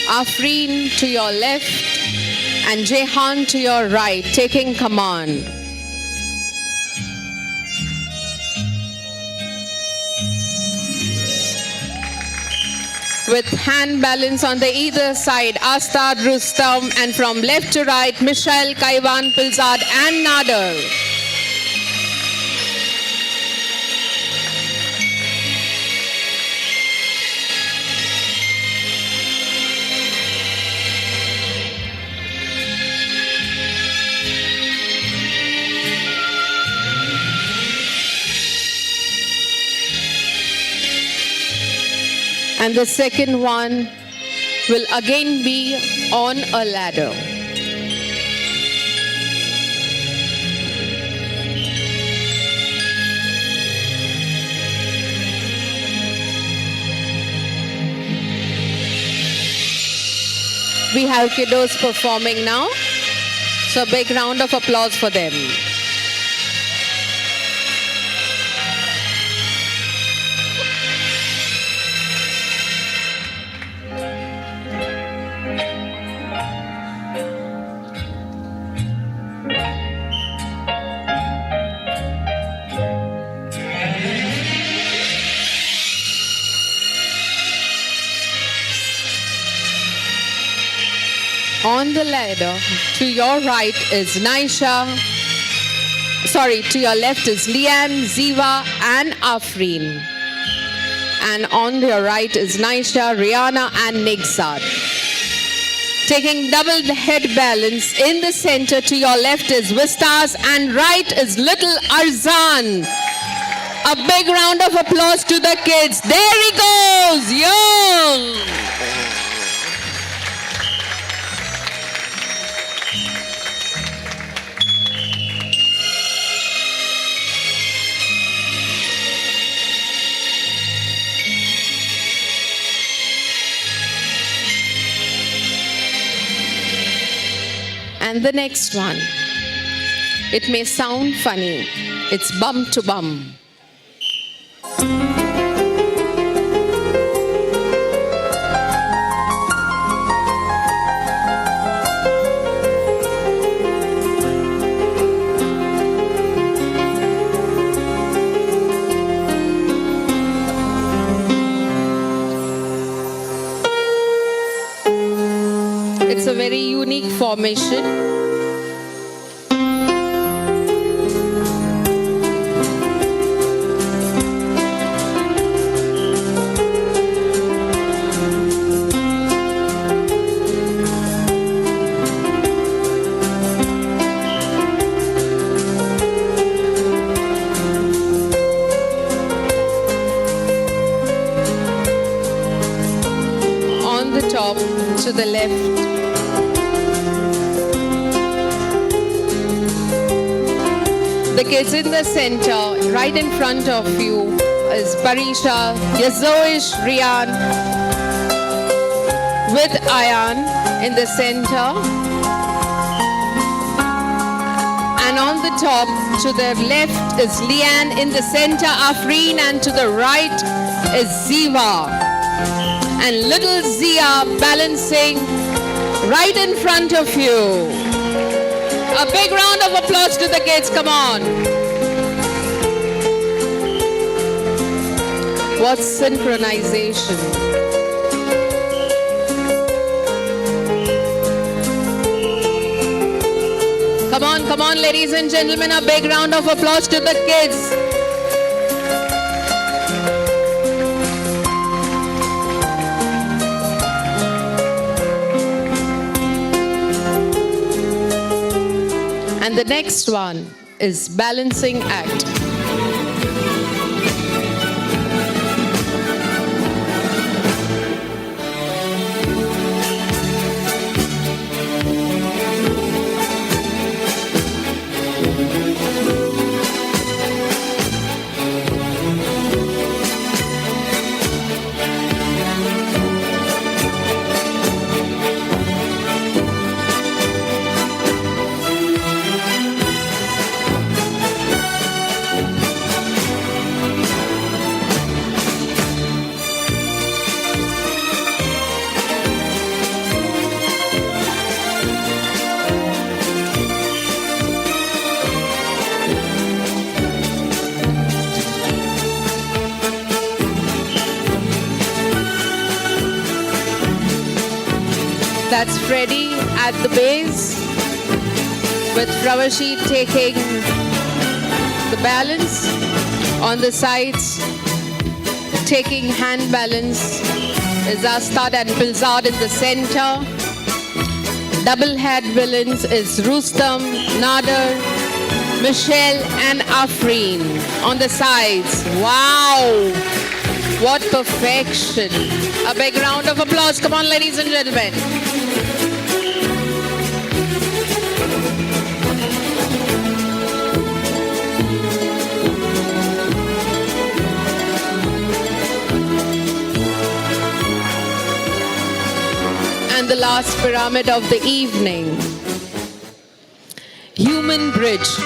Afreen to your left and Jehan to your right, taking command. With hand balance on the either side, Astad, Rustam, and from left to right, Michelle, Kaiwan, Pilzad, and Nader. And the second one will again be on a ladder. We have kiddos performing now, so a big round of applause for them. On the ladder, to your right is Naisha. Sorry, to your left is Lian, Ziva, and Afreen. And on your right is Naisha, Rihanna, and Nigzad. Taking double head balance, in the center to your left is Vistas, and right is Little Arzan. A big round of applause to the kids. There he goes, young. And the next one, it may sound funny, it's bum to bum. It's a very unique formation. On the top, to the left, the kids in the center, right in front of you, is Parisha, Yazoish, Rian, with Ayan in the center. And on the top, to the left is Lian, in the center, Afreen, and to the right is Ziva. And little Zia balancing right in front of you. A big round of applause to the kids, come on. What synchronization. Come on, ladies and gentlemen, a big round of applause to the kids. And the next one is balancing act. That's Freddie at the base, with Pravashi taking the balance. On the sides, taking hand balance is Astad and Pilzad in the center. Double head villains is Rustam, Nader, Michelle and Afreen on the sides. Wow! What perfection. A big round of applause. Come on, ladies and gentlemen. And the last pyramid of the evening. Human Bridge.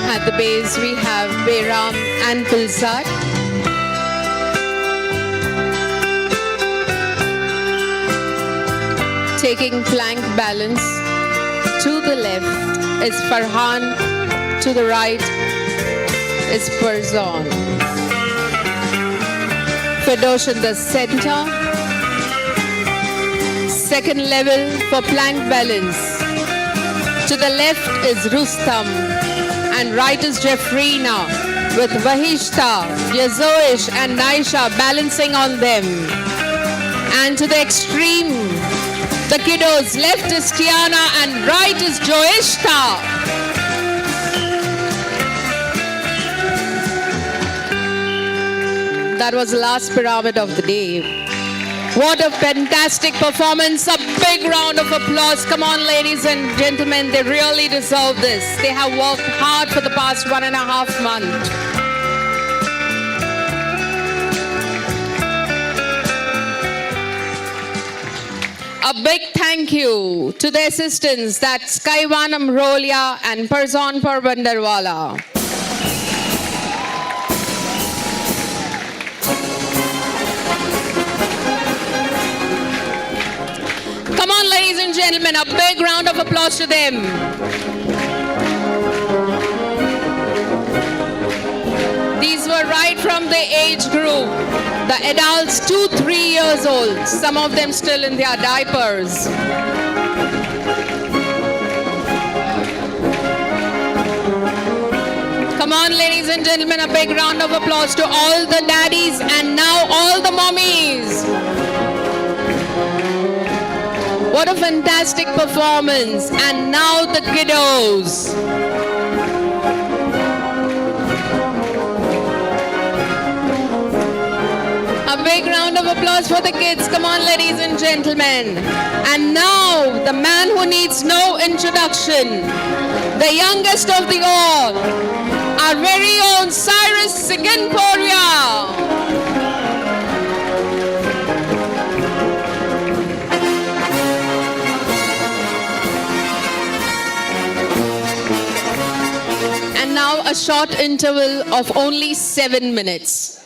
At the base, we have Behram and Pilzad. Taking plank balance. To the left is Farhan. To the right is Farzan. Firdosh in the center. Second level for plank balance. To the left is Rustam. And right is Jeffrina with Vahishta, Yazoish and Naisha balancing on them. And to the extreme, the kiddos, left is Tiana and right is Joishta. That was the last pyramid of the day. What a fantastic performance. A big round of applause. Come on, ladies and gentlemen. They really deserve this. They have worked hard for the past 1.5 months. A big thank you to the assistants, that's Kaivanam Rolia and Parzan Parbandarwala. Come on, ladies and gentlemen, a big round of applause to them. These were right from the age group. The adults 2-3 years old, some of them still in their diapers. Come on, ladies and gentlemen, a big round of applause to all the daddies and now all the mommies. What a fantastic performance. And now the kiddos. A big round of applause for the kids. Come on, ladies and gentlemen. And now, the man who needs no introduction, the youngest of the all, our very own Cyrus Siganporia. And now a short interval of only 7 minutes.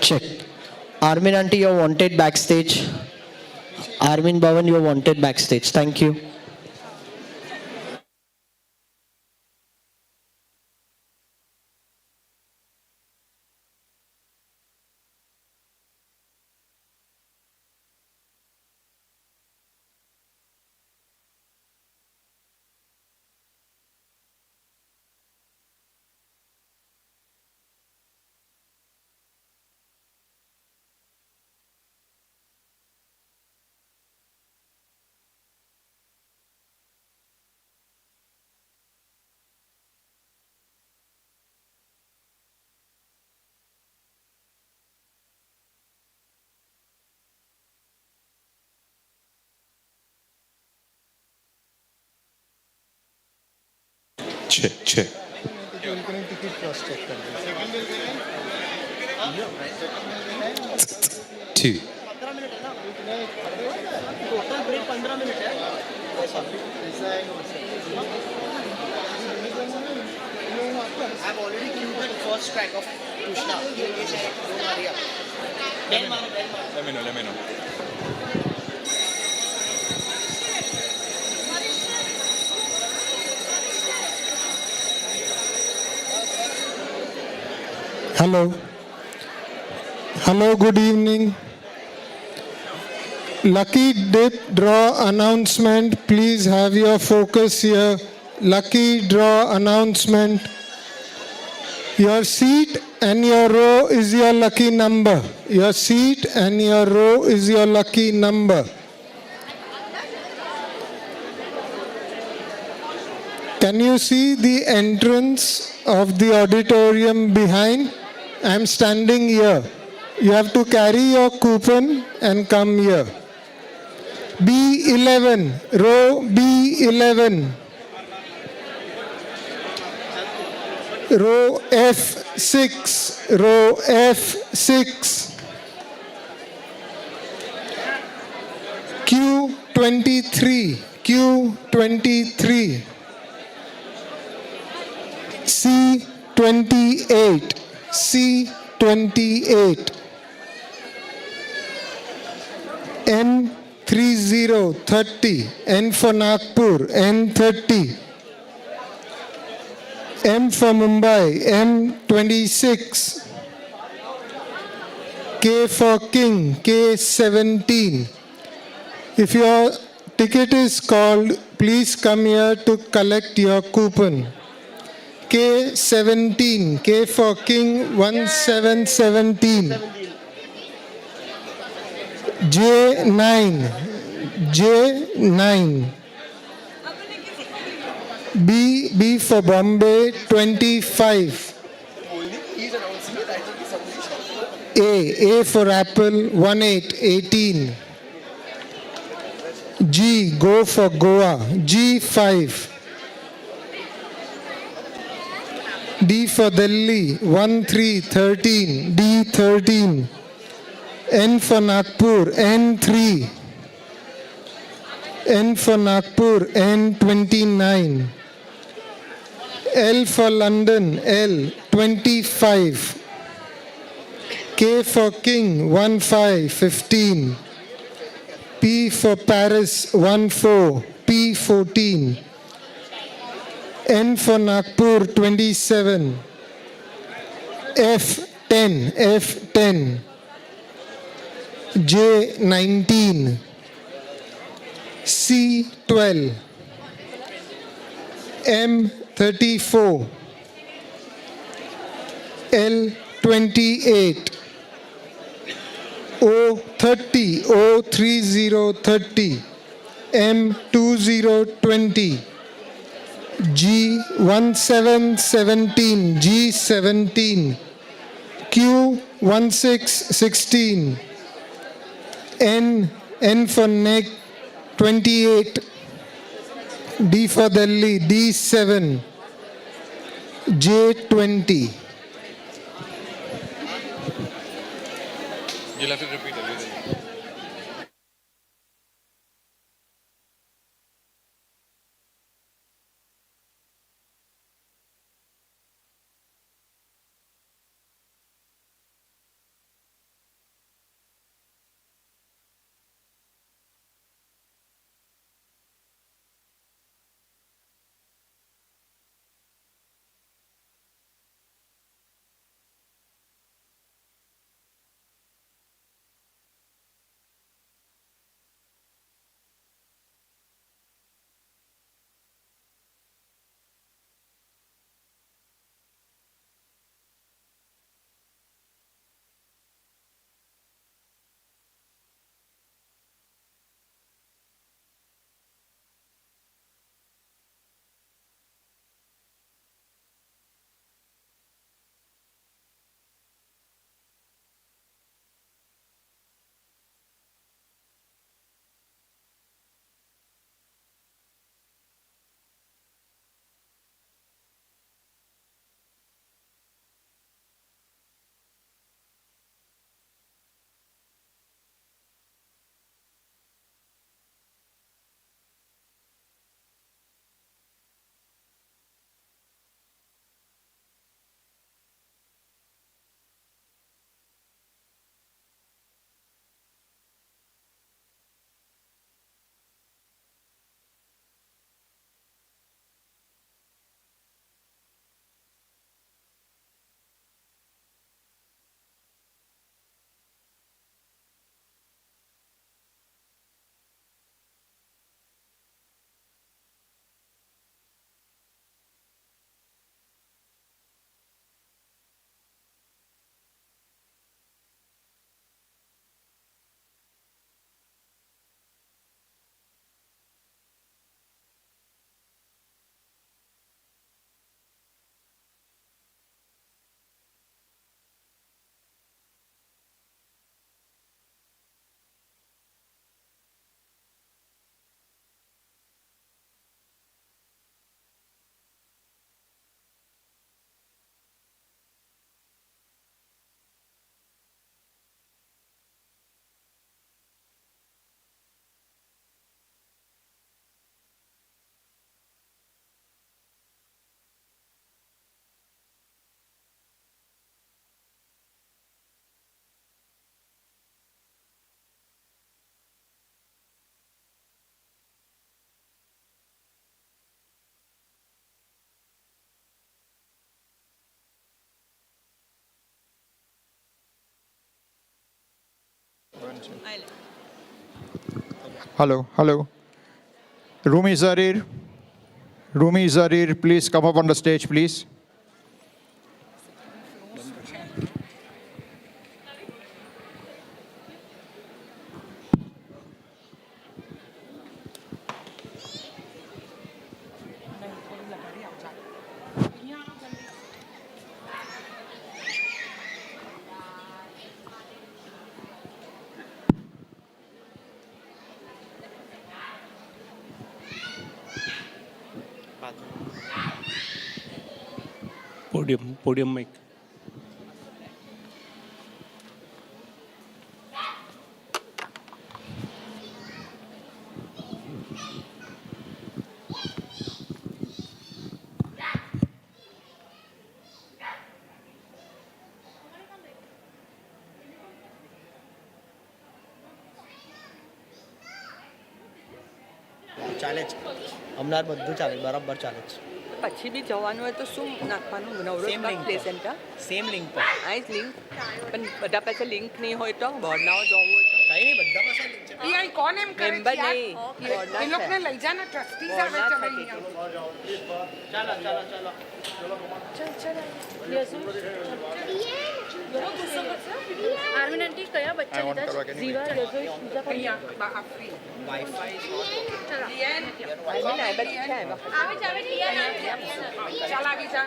Check. Armin auntie, you're wanted backstage. Armin Bhavan, you're wanted backstage. Thank you. Check, check. Two. I've already included the first track of Krishna. Let me know. Hello. Hello, good evening. Lucky dip draw announcement. Please have your focus here. Lucky draw announcement. Your seat and your row is your lucky number. Your seat and your row is your lucky number. Can you see the entrance of the auditorium behind? I'm standing here. You have to carry your coupon and come here. B11, row B11. Row F6, row F6. Q23, Q23. C28, C28. N3030, N for Nagpur, N30. M for Mumbai, M26. K for King, K17. If your ticket is called, please come here to collect your coupon. K17, K for King, 1717. J9, J9. B for Bombay, 25. A for Apple, 1818. G, go for Goa, G5. D for Delhi, 1313, D13. N for Nagpur, N3. N for Nagpur, N29. L for London, L25. K for King, 1515. P for Paris, 14, P14. N for Nagpur, 27. F10, F10. J19. C12. M34. L28. O30, O3030. M2020. G1717, G17. Q1616. N for neck, 28. D for Delhi, D7. J20. You'll have to repeat everything. Hello. Rumi Zarir, please come up on the stage, please. Podium mic. ચાલે છે હમણાં બધું ચાલે બરાબર ચાલે છે પછી બી જવાનું હોય તો શું નાખવાનું નવરોજ પ્લે સેન્ટર સેમ લિંક પર આ જ લિંક પણ બધા પાસે લિંક નહીં હોય તો બોર્ડનાઓ જવું હોય તો કઈ નહીં બધા પાસે લિંક છે યાર કોણ એમ કરે મેમ્બર નહીં બોર્ડના એ લોકોને લઈ જાના ટ્રસ્ટીઝ આવે છે ચાલો આર્મિન આંટી કયા બચ્ચા લીધા છે જીવા રસોઈ પૂજા પર વાઈફાઈ આઈ બસ છે આવે ચાલ આવી જા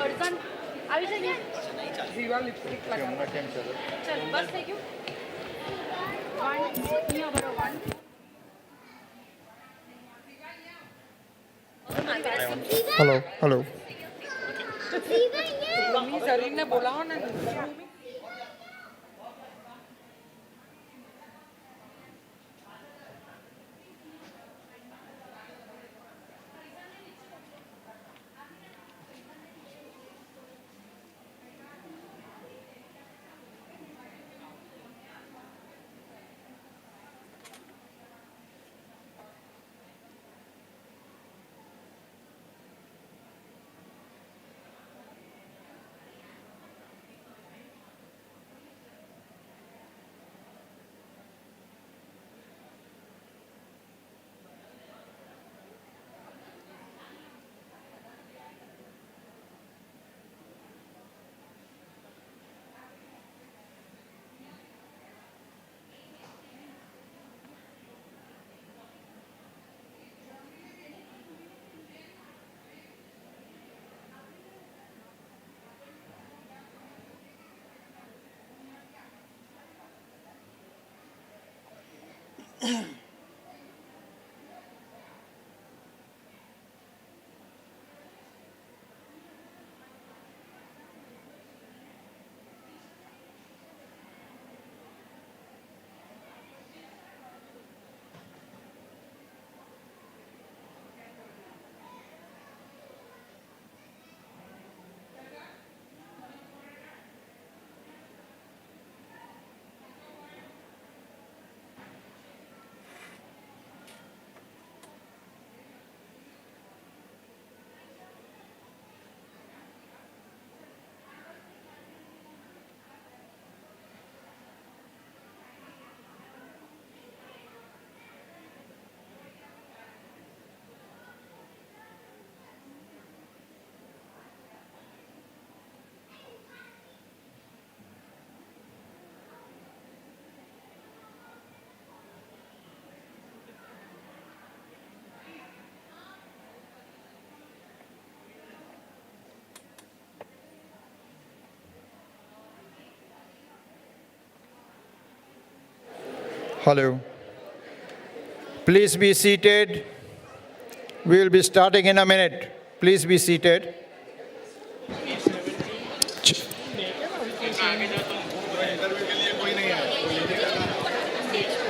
અડસન આવી જાય જીવા લિપસ્ટિક લગાવ ચાલ બસ થઈ ગયું 1 અહીંયા બરોબર 1 Hello. મમ્મી શરીરને બોલાવો ને Hello. Please be seated. We will be starting in a minute. Please be seated.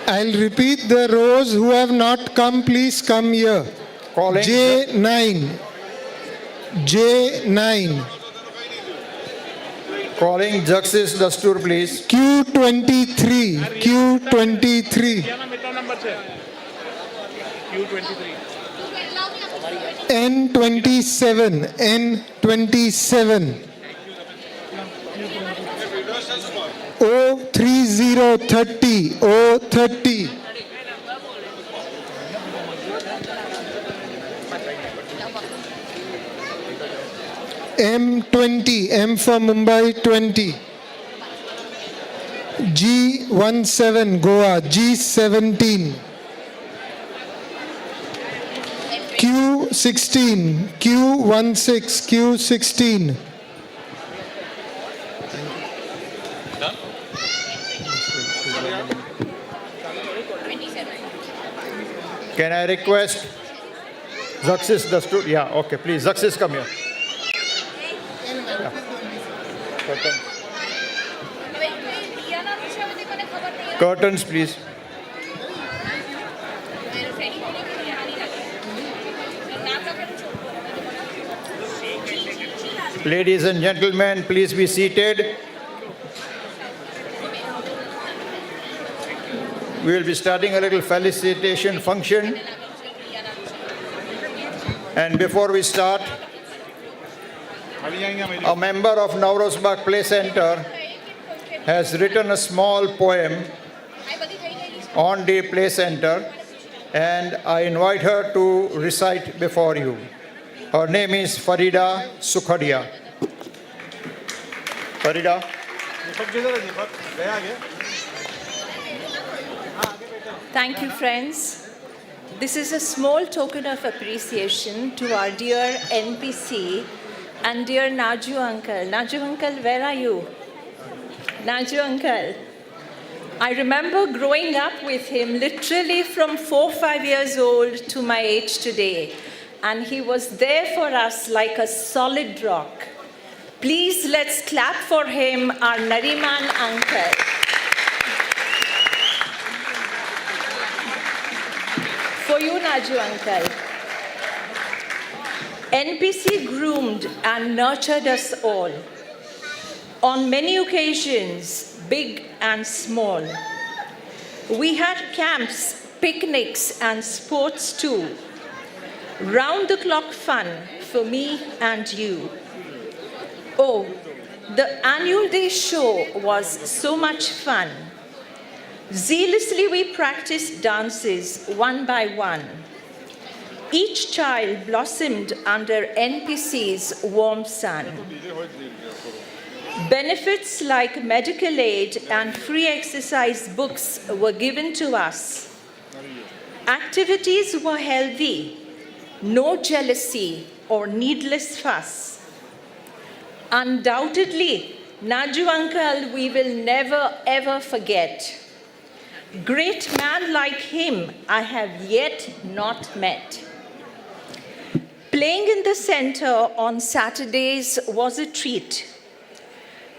I'll repeat the rows who have not come, please come here. Calling. J9. J9. Calling Jaxis Dastur, please. Q23. Q23. N27. N27. O3030, O30. M20, M for Mumbai 20. G17, Goa, G17. Q16, Q16, Q16. Can I request Zaxis, the student? Yeah, okay, please. Zaxis, come here. Yeah. Curtains, please. Ladies and gentlemen, please be seated. We will be starting a little felicitation function. And before we start, a member of Naurozbagh Play Center has written a small poem on the Play Center, and I invite her to recite before you. Her name is Farida Sukhadia. Farida. Thank you, friends. This is a small token of appreciation to our dear NPC and dear Naju uncle. Naju uncle, where are you? Naju uncle. I remember growing up with him literally from 4 or 5 years old to my age today. And he was there for us like a solid rock. Please let's clap for him, our Nariman uncle. For you, Naju uncle. NPC groomed and nurtured us all. On many occasions, big and small. We had camps, picnics, and sports too. Round-the-clock fun for me and you. Oh, the annual day show was so much fun. Zealously we practiced dances one by one. Each child blossomed under NPC's warm sun. Benefits like medical aid and free exercise books were given to us. Activities were healthy. No jealousy or needless fuss. Undoubtedly, Naju uncle, we will never ever forget. Great man like him I have yet not met. Playing in the center on Saturdays was a treat.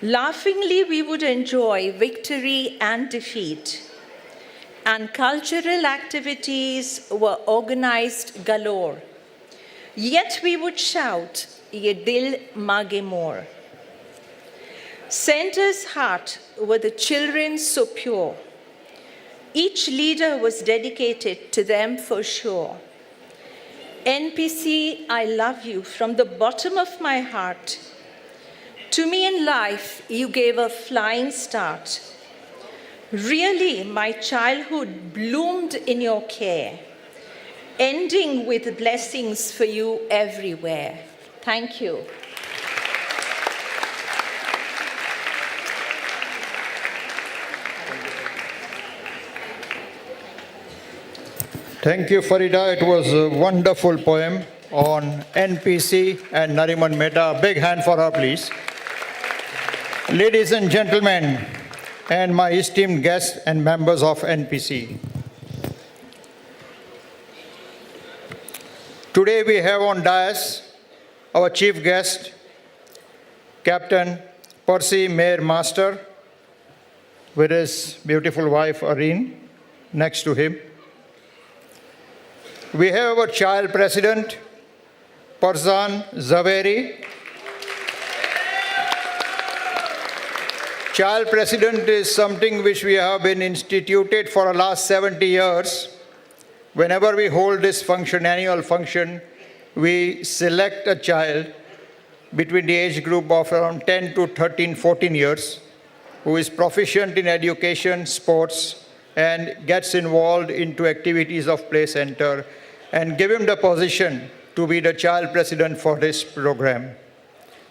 Laughingly we would enjoy victory and defeat. And cultural activities were organized galore. Yet we would shout, Ye dil mage more. Center's heart were the children so pure. Each leader was dedicated to them for sure. NPC, I love you from the bottom of my heart. To me in life, you gave a flying start. Really, my childhood bloomed in your care, ending with blessings for you everywhere. Thank you. Thank you, Farida. It was a wonderful poem on NPC and Nariman Mehta. A big hand for her, please. Ladies and gentlemen, and my esteemed guests and members of NPC. Today we have on dais our chief guest, Captain Percy Mayer Master, with his beautiful wife, Areen, next to him. We have our child president, Farzan Zaveri. Child president is something which we have been instituted for the last 70 years. Whenever we hold this function, annual function, we select a child between the age group of around 10 to 13, 14 years. who is proficient in education, sports, and gets involved into activities of Play Center, and give him the position to be the child president for this program.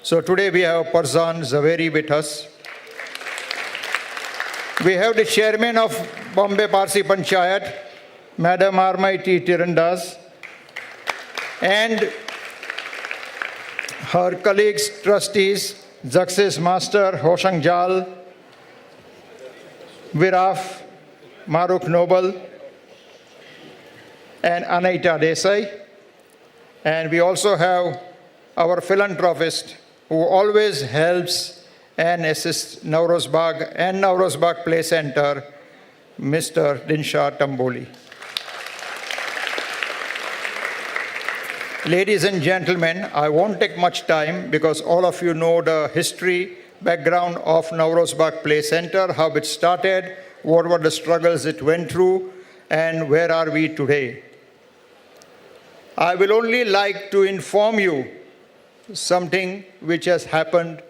So today we have Farzan Zaveri with us. We have the chairman of Bombay Parsi Panchayat, Madam Armai T. Tirandaz, and her colleagues, trustees, Zaksis Master, Hoshang Jal, Viraf, Maruk Noble, and Anaita Desai. And we also have our philanthropist who always helps and assists Nowroz Bagh and Nowroz Bagh Play Center, Mr. Dinsha Tamboli. Ladies and gentlemen, I won't take much time because all of you know the history, background of Nowroz Bagh Play Center, how it started, what were the struggles it went through, and where are we today. I will only like to inform you something which has happened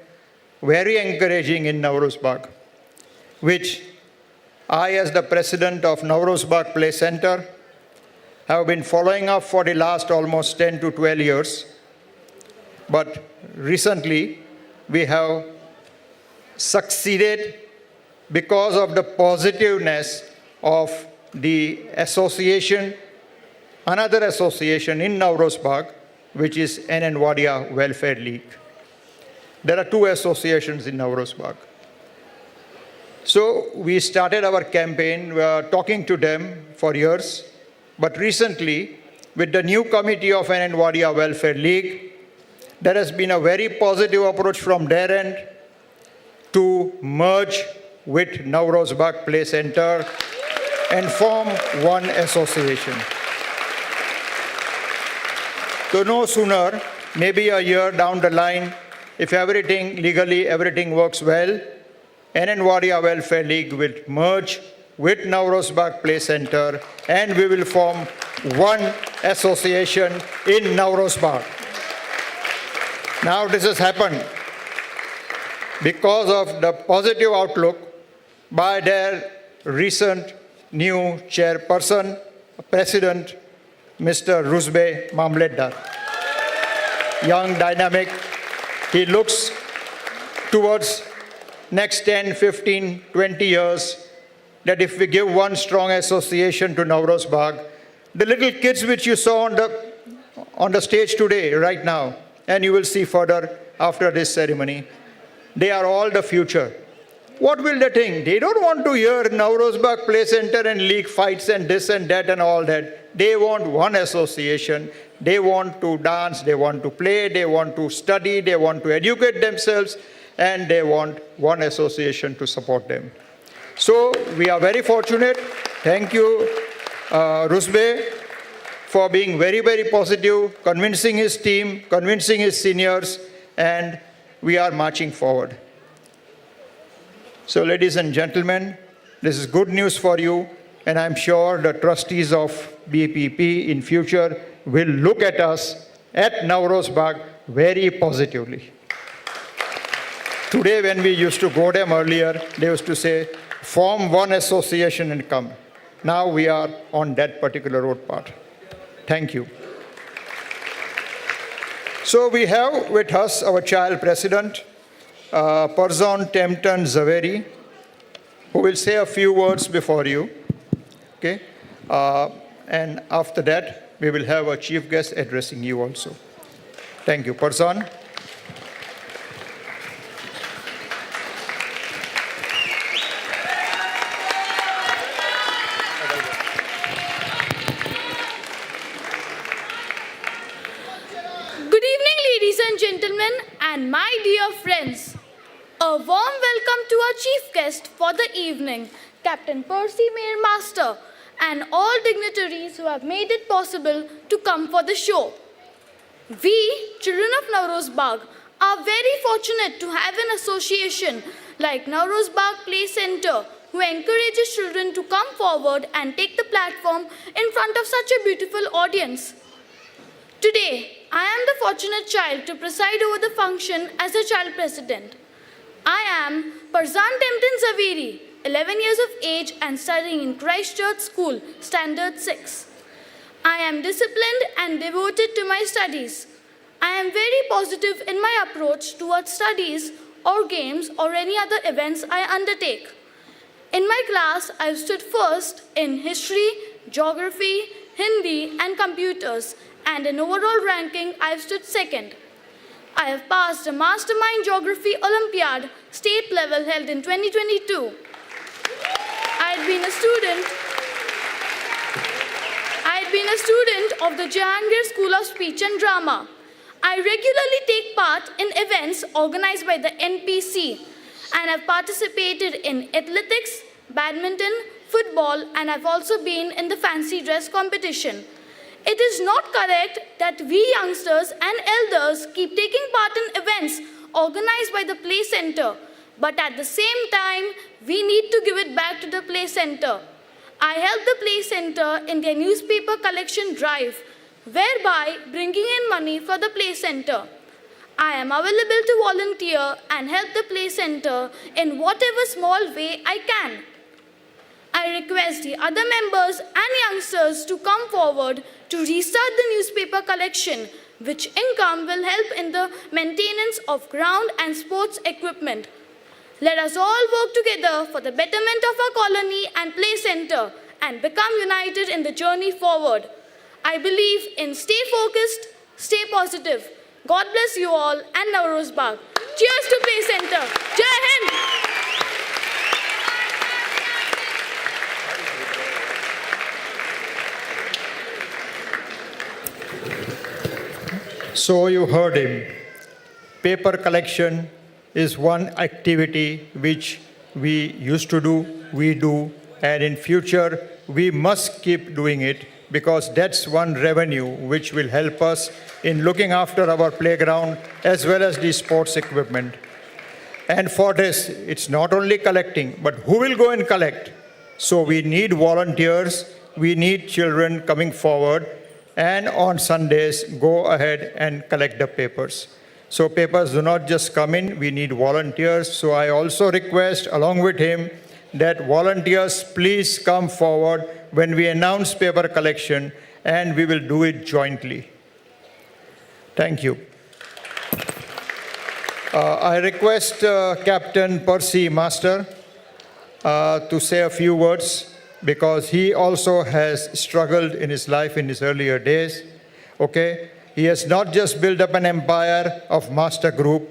very encouraging in Nowroz Bagh, which I, as the president of Nowroz Bagh Play Center, have been following up for the last almost 10 to 12 years. But recently, we have succeeded because of the positiveness of the association, another association in Nowroz Bagh, which is NN Wadia Welfare League. There are two associations in Nowroz Bagh. So we started our campaign, we are talking to them for years, but recently, with the new committee of NN Wadia Welfare League, there has been a very positive approach from their end to merge with Nowroz Bagh Play Center and form one association. So no sooner, maybe a year down the line, if everything legally, everything works well, NN Wadia Welfare League will merge with Nowroz Bagh Play Center, and we will form one association in Nowroz Bagh. Now this has happened because of the positive outlook by their recent new chairperson, President, Mr. Rusbe Mamledar. Young, dynamic, he looks towards next 10, 15, 20 years, that if we give one strong association to Nowroz Bagh, the little kids which you saw on the stage today, right now, and you will see further after this ceremony, they are all the future. What will they think? They don't want to hear Nowroz Bagh Play Center and league fights and this and that and all that. They want one association. They want to dance, they want to play, they want to study, they want to educate themselves, and they want one association to support them. So we are very fortunate. Thank you, Rusbe, for being very, very positive, convincing his team, convincing his seniors, and we are marching forward. So ladies and gentlemen, this is good news for you, and I'm sure the trustees of BPP in future will look at us at Nowroz Bagh very positively. Today, when we used to go them earlier, they used to say, form one association and come. Now we are on that particular road path. Thank you. So we have with us our child president, Farzan Tempton Zaveri, who will say a few words before you. Okay? And after that, we will have a chief guest addressing you also. Thank you. Farzan. Good evening, ladies and gentlemen, and my dear friends. A warm welcome to our chief guest for the evening, Captain Percy Mayor Master, and all dignitaries who have made it possible to come for the show. We, children of Nowroz Bagh, are very fortunate to have an association like Nowroz Bagh Play Center, who encourages children to come forward and take the platform in front of such a beautiful audience. Today, I am the fortunate child to preside over the function as a child president. I am Farzan Temtin Zaveri, 11 years of age and studying in Christchurch School, Standard 6. I am disciplined and devoted to my studies. I am very positive in my approach towards studies or games or any other events I undertake. In my class, I have stood first in history, geography, Hindi, and computers, and in overall ranking, I have stood second. I have passed a Mastermind Geography Olympiad state level held in 2022. I had been a student of the Jahangir School of Speech and Drama. I regularly take part in events organized by the NPC and have participated in athletics, badminton, football, and have also been in the fancy dress competition. It is not correct that we youngsters and elders keep taking part in events organized by the Play Center, but at the same time, we need to give it back to the Play Center. I helped the Play Center in their newspaper collection drive, whereby bringing in money for the Play Center. I am available to volunteer and help the Play Center in whatever small way I can. I request the other members and youngsters to come forward to restart the newspaper collection, which income will help in the maintenance of ground and sports equipment. Let us all work together for the betterment of our colony and Play Center and become united in the journey forward. I believe in stay focused, stay positive. God bless you all and Navroz Bagh. Cheers to Play Center. Jai Hind! So you heard him. Paper collection is one activity which we used to do, we do, and in future we must keep doing it because that's one revenue which will help us in looking after our playground as well as the sports equipment. And for this, it's not only collecting, but who will go and collect? So we need volunteers, we need children coming forward, and on Sundays, go ahead and collect the papers. So papers do not just come in, we need volunteers. So I also request, along with him, that volunteers please come forward when we announce paper collection, and we will do it jointly. Thank you. I request Captain Percy Master to say a few words, because he also has struggled in his life in his earlier days, okay? He has not just built up an empire of Master Group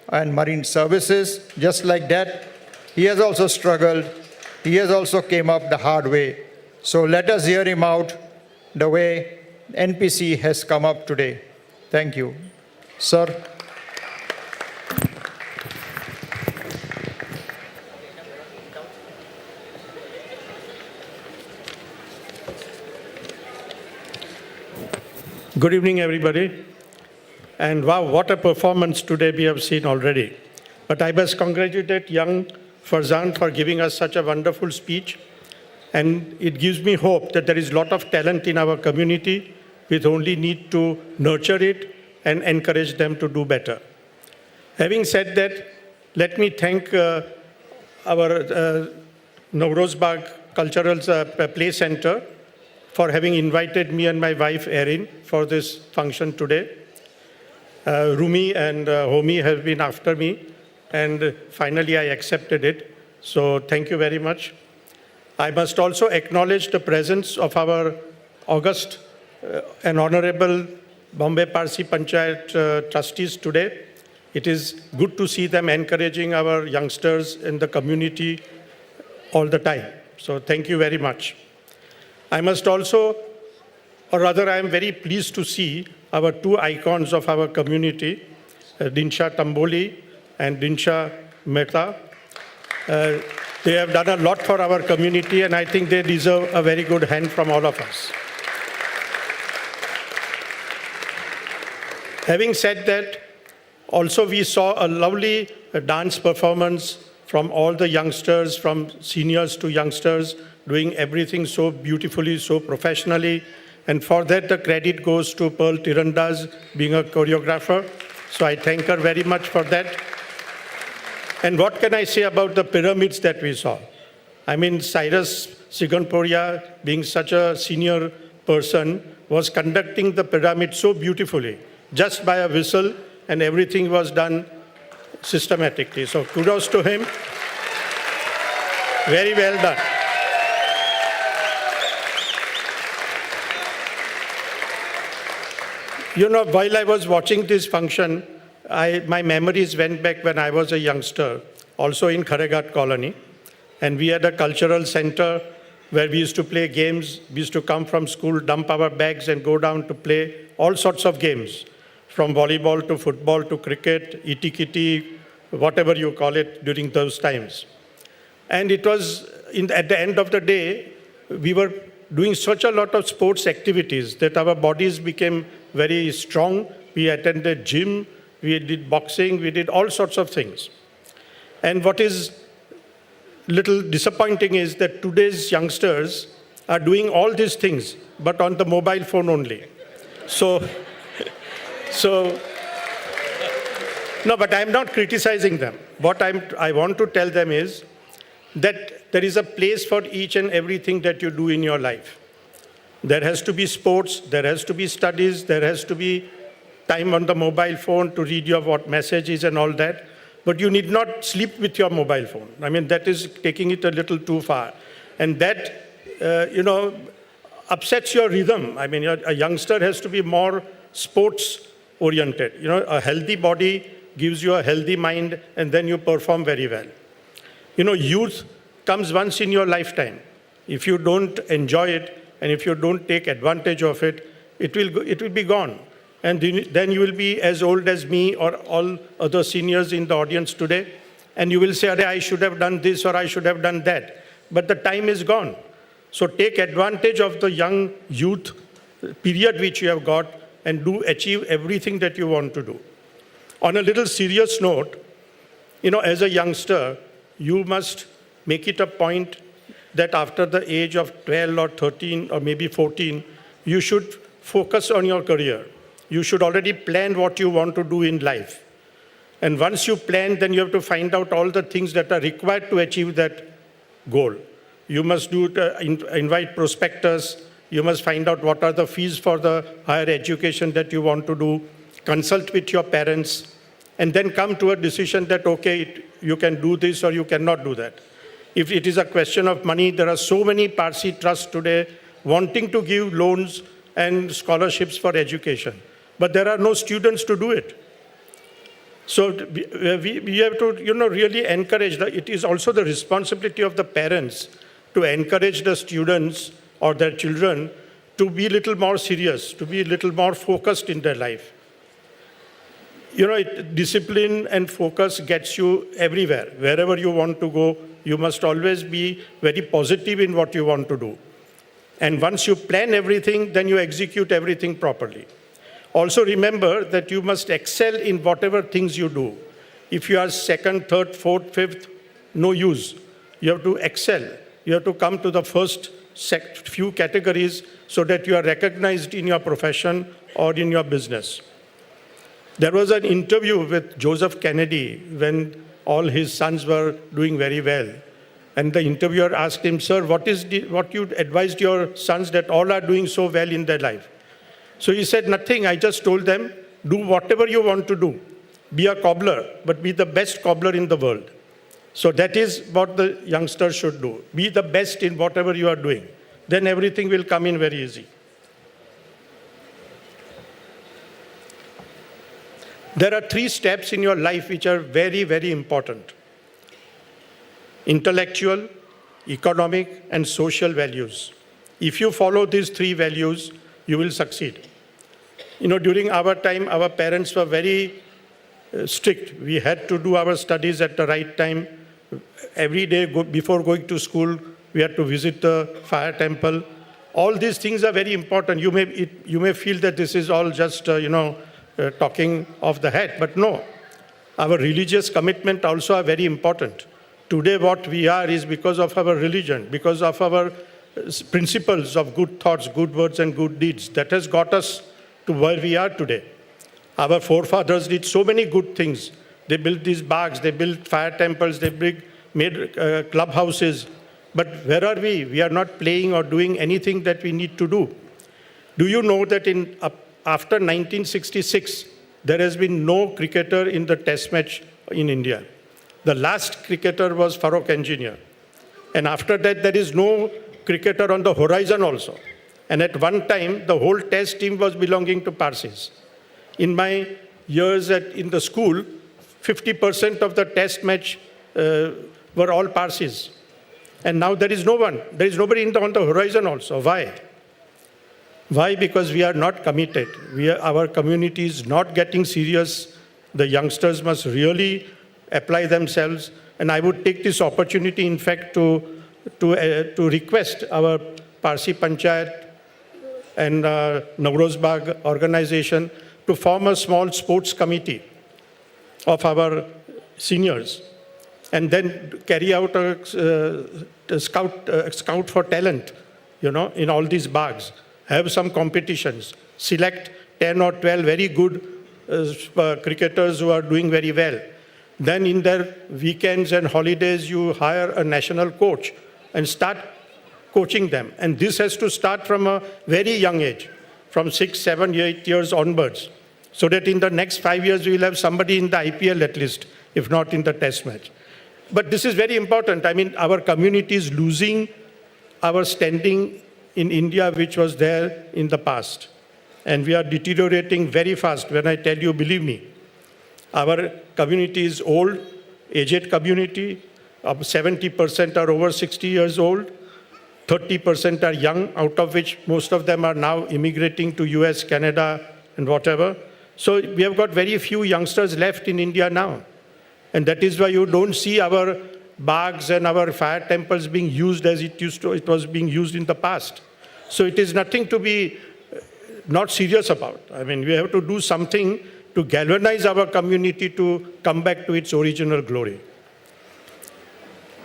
and Marine Services, just like that. He has also struggled. He has also came up the hard way. So let us hear him out the way NPC has come up today. Thank you. Sir. Good evening, everybody. And wow, what a performance today we have seen already. But I must congratulate young Farzan for giving us such a wonderful speech. And it gives me hope that there is a lot of talent in our community. We only need to nurture it and encourage them to do better. Having said that, let me thank our Navroz Bagh Cultural Play Center for having invited me and my wife Erin for this function today. Rumi and Homi have been after me, and finally I accepted it. So thank you very much. I must also acknowledge the presence of our august and honorable Bombay Parsi Panchayat trustees today. It is good to see them encouraging our youngsters in the community all the time. So thank you very much. I must also, or rather I am very pleased to see our two icons of our community, Dinsha Tamboli and Dinsha Mehta. They have done a lot for our community, and I think they deserve a very good hand from all of us. Having said that, also we saw a lovely dance performance from all the youngsters, from seniors to youngsters, doing everything so beautifully, so professionally. And for that, the credit goes to Pearl Tirandaz, being a choreographer. So I thank her very much for that. And what can I say about the pyramids that we saw? I mean, Cyrus Siganporia, being such a senior person, was conducting the pyramid so beautifully, just by a whistle, and everything was done systematically. So kudos to him. Very well done. You know, while I was watching this function, my memories went back when I was a youngster, also in Kharegat colony. And we had a cultural center where we used to play games. We used to come from school, dump our bags and go down to play all sorts of games, from volleyball to football to cricket, iti-kitty, whatever you call it during those times. And it was, at the end of the day, we were doing such a lot of sports activities that our bodies became very strong. We attended gym, we did boxing, we did all sorts of things. And what is little disappointing is that today's youngsters are doing all these things, but on the mobile phone only. So no, but I'm not criticizing them. What I want to tell them is that there is a place for each and everything that you do in your life. There has to be sports, there has to be studies, there has to be time on the mobile phone to read your what messages and all that. But you need not sleep with your mobile phone. I mean, that is taking it a little too far. And that, upsets your rhythm. I mean, a youngster has to be more sports-oriented. You know, a healthy body gives you a healthy mind, and then you perform very well. You know, youth comes once in your lifetime. If you don't enjoy it, and if you don't take advantage of it, it will be gone. And then you will be as old as me or all other seniors in the audience today, and you will say, I should have done this or I should have done that. But the time is gone. So take advantage of the young youth period which you have got and achieve everything that you want to do. On a little serious note, you know, as a youngster, you must make it a point that after the age of 12 or 13 or maybe 14, you should focus on your career. You should already plan what you want to do in life. And once you plan, then you have to find out all the things that are required to achieve that goal. You must invite prospectors. You must find out what are the fees for the higher education that you want to do. Consult with your parents, and then come to a decision that, okay, you can do this or you cannot do that. If it is a question of money, there are so many Parsi trusts today wanting to give loans and scholarships for education. But there are no students to do it. So we have to, really encourage. It is also the responsibility of the parents to encourage the students or their children to be a little more serious, to be a little more focused in their life. You know, discipline and focus gets you everywhere. Wherever you want to go, you must always be very positive in what you want to do. And once you plan everything, then you execute everything properly. Also remember that you must excel in whatever things you do. If you are second, third, fourth, fifth, no use. You have to excel. You have to come to the first few categories so that you are recognized in your profession or in your business. There was an interview with Joseph Kennedy when all his sons were doing very well. And the interviewer asked him, sir, what you advised your sons that all are doing so well in their life? So he said, nothing. I just told them, do whatever you want to do. Be a cobbler, but be the best cobbler in the world. So that is what the youngsters should do. Be the best in whatever you are doing. Then everything will come in very easy. There are 3 steps in your life which are very, very important. Intellectual, economic, and social values. If you follow these 3 values, you will succeed. You know, during our time, our parents were very strict. We had to do our studies at the right time. Every day before going to school, we had to visit the fire temple. All these things are very important. You may feel that this is all just, talking off the head, but no. Our religious commitment also are very important. Today what we are is because of our religion, because of our principles of good thoughts, good words, and good deeds. That has got us to where we are today. Our forefathers did so many good things They built these bags, they built fire temples, they made clubhouses. But where are we? We are not playing or doing anything that we need to do. Do you know that after 1966, there has been no cricketer in the test match in India? The last cricketer was Farokh Engineer. And after that, there is no cricketer on the horizon also. And at one time, the whole test team was belonging to Parsis. In my years in the school, 50% of the test match were all Parsis. And now there is no one. There is nobody on the horizon also. Why? Why? Because we are not committed. Our community is not getting serious. The youngsters must really apply themselves. And I would take this opportunity, in fact, to request our Parsi Panchayat and Navroz Bagh organization to form a small sports committee of our seniors, and then carry out a scout for talent, in all these bags. Have some competitions. Select 10 or 12 very good cricketers who are doing very well. Then in their weekends and holidays, you hire a national coach and start coaching them. And this has to start from a very young age, from 6, 7, 8 years onwards, so that in the next 5 years, we will have somebody in the IPL at least, if not in the test match. But this is very important. I mean, our community is losing our standing in India, which was there in the past. And we are deteriorating very fast. When I tell you, believe me, our community is old, aged community. 70% are over 60 years old. 30% are young, out of which most of them are now immigrating to US, Canada, and whatever. So we have got very few youngsters left in India now. And that is why you don't see our bags and our fire temples being used as it was being used in the past. So it is nothing to be not serious about. I mean, we have to do something to galvanize our community to come back to its original glory.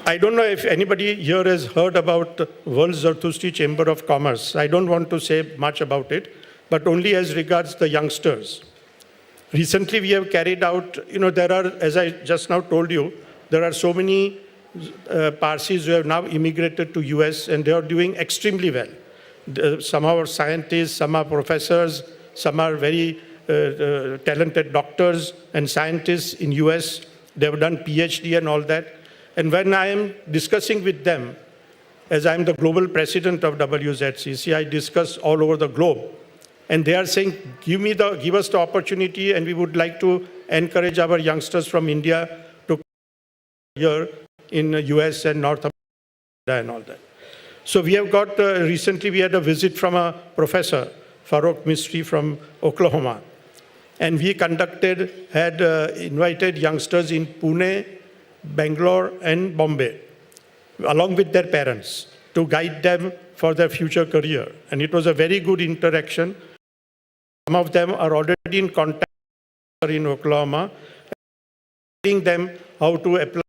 I don't know if anybody here has heard about World Zarathustri Chamber of Commerce. I don't want to say much about it, but only as regards the youngsters. Recently, we have carried out, there are, as I just now told you, there are so many Parsis who have now immigrated to US, and they are doing extremely well. Some are scientists, some are professors, some are very talented doctors and scientists in US. They have done PhD and all that. And when I am discussing with them, as I am the global president of WZCC, I discuss all over the globe. And they are saying, give us the opportunity, and we would like to encourage our youngsters from India to come here in the US and North America and all that. So we have got, recently we had a visit from a professor, Farokh Mistry from Oklahoma. And we had invited youngsters in Pune, Bangalore, and Bombay, along with their parents, to guide them for their future career. And it was a very good interaction. Some of them are already in contact in Oklahoma, telling them how to apply.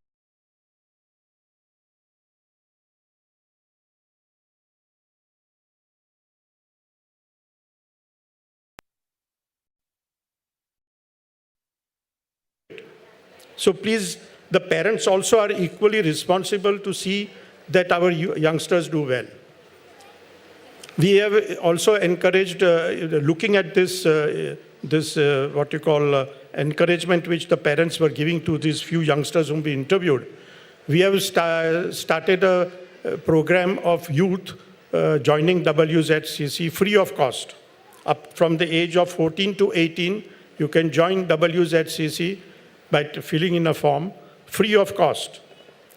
So please, the parents also are equally responsible to see that our youngsters do well. We have also encouraged, looking at this, what you call encouragement which the parents were giving to these few youngsters whom we interviewed. We have started a program of youth joining WZCC free of cost. Up from the age of 14 to 18, you can join WZCC by filling in a form, free of cost.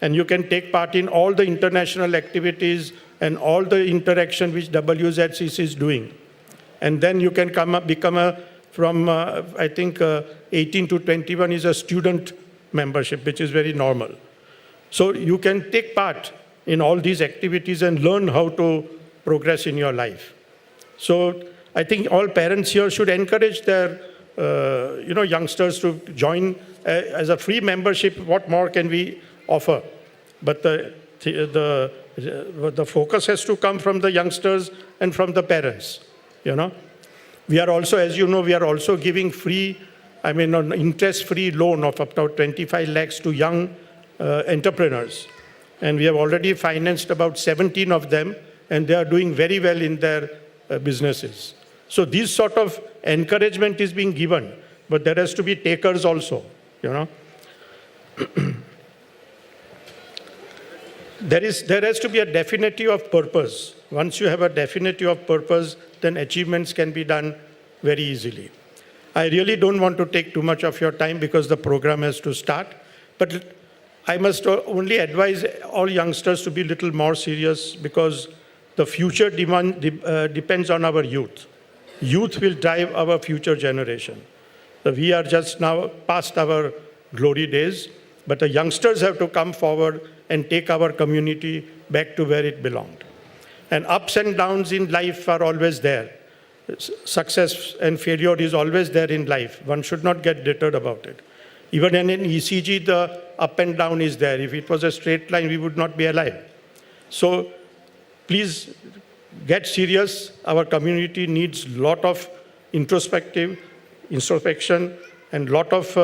And you can take part in all the international activities and all the interaction which WZCC is doing. And then you can become I think 18 to 21 is a student membership, which is very normal. So you can take part in all these activities and learn how to progress in your life. So I think all parents here should encourage their youngsters to join as a free membership. What more can we offer? But the focus has to come from the youngsters and from the parents. We are also, as you know, we are also giving free an interest-free loan of up to 25 lakhs to young entrepreneurs. And we have already financed about 17 of them, and they are doing very well in their businesses. So this sort of encouragement is being given, but there has to be takers also, you know. There has to be a definity of purpose. Once you have a definity of purpose, then achievements can be done very easily. I really don't want to take too much of your time because the program has to start, but I must only advise all youngsters to be a little more serious because the future depends on our youth. Youth will drive our future generation. So we are just now past our glory days, but the youngsters have to come forward and take our community back to where it belonged. And ups and downs in life are always there. Success and failure is always there in life. One should not get deterred about it. Even in an ECG, the up and down is there. If it was a straight line, we would not be alive. So please get serious. Our community needs a lot of introspection and lot of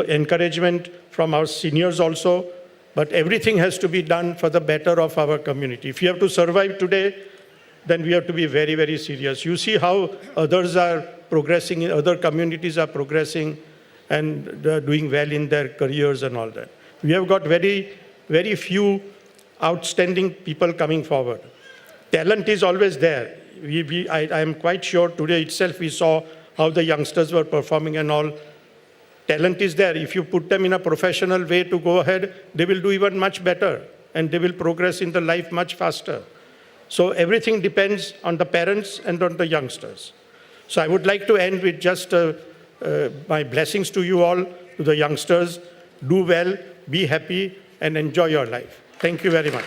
encouragement from our seniors also. But everything has to be done for the better of our community. If you have to survive today, then we have to be very, very serious. You see how others are progressing, other communities are progressing and doing well in their careers and all that. We have got very, very few outstanding people coming forward. Talent is always there. I am quite sure today itself we saw how the youngsters were performing and all. Talent is there. If you put them in a professional way to go ahead, they will do even much better and they will progress in the life much faster. So everything depends on the parents and on the youngsters. So I would like to end with just my blessings to you all, to the youngsters. Do well, be happy, and enjoy your life. Thank you very much.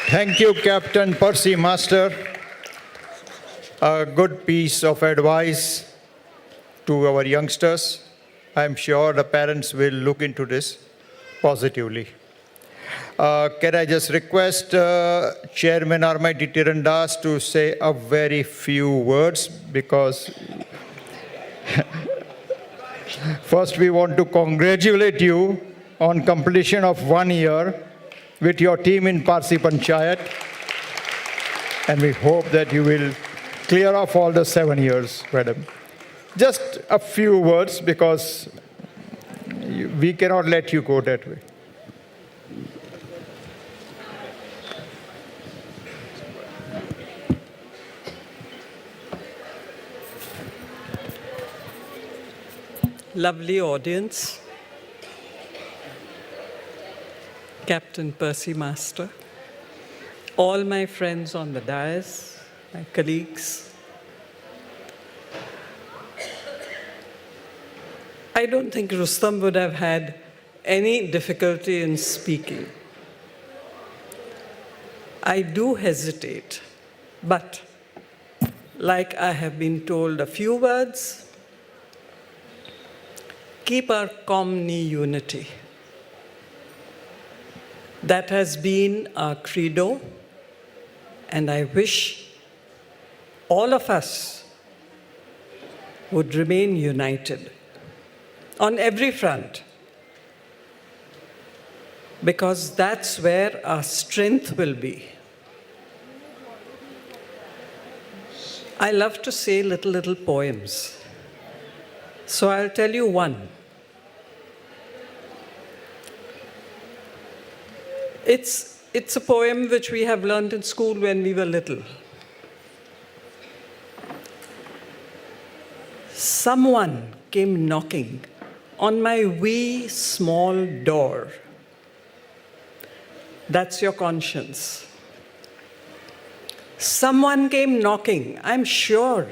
Thank you, Captain Percy Master. A good piece of advice to our youngsters. I'm sure the parents will look into this positively. Can I just request Chairman Armai Tirandas to say a very few words, because first we want to congratulate you on completion of 1 year with your team in Parsi Panchayat, and we hope that you will clear off all the 7 years, madam. Just a few words, because we cannot let you go that way. Lovely audience, Captain Percy Master, all my friends on the dais, my colleagues. I don't think Rustam would have had any difficulty in speaking. I do hesitate, but like I have been told a few words, keep our Komni unity. That has been our credo, and I wish all of us would remain united on every front, because that's where our strength will be. I love to say little poems, so I'll tell you one. It's a poem which we have learned in school when we were little. Someone came knocking on my wee small door. That's your conscience. Someone came knocking, I'm sure.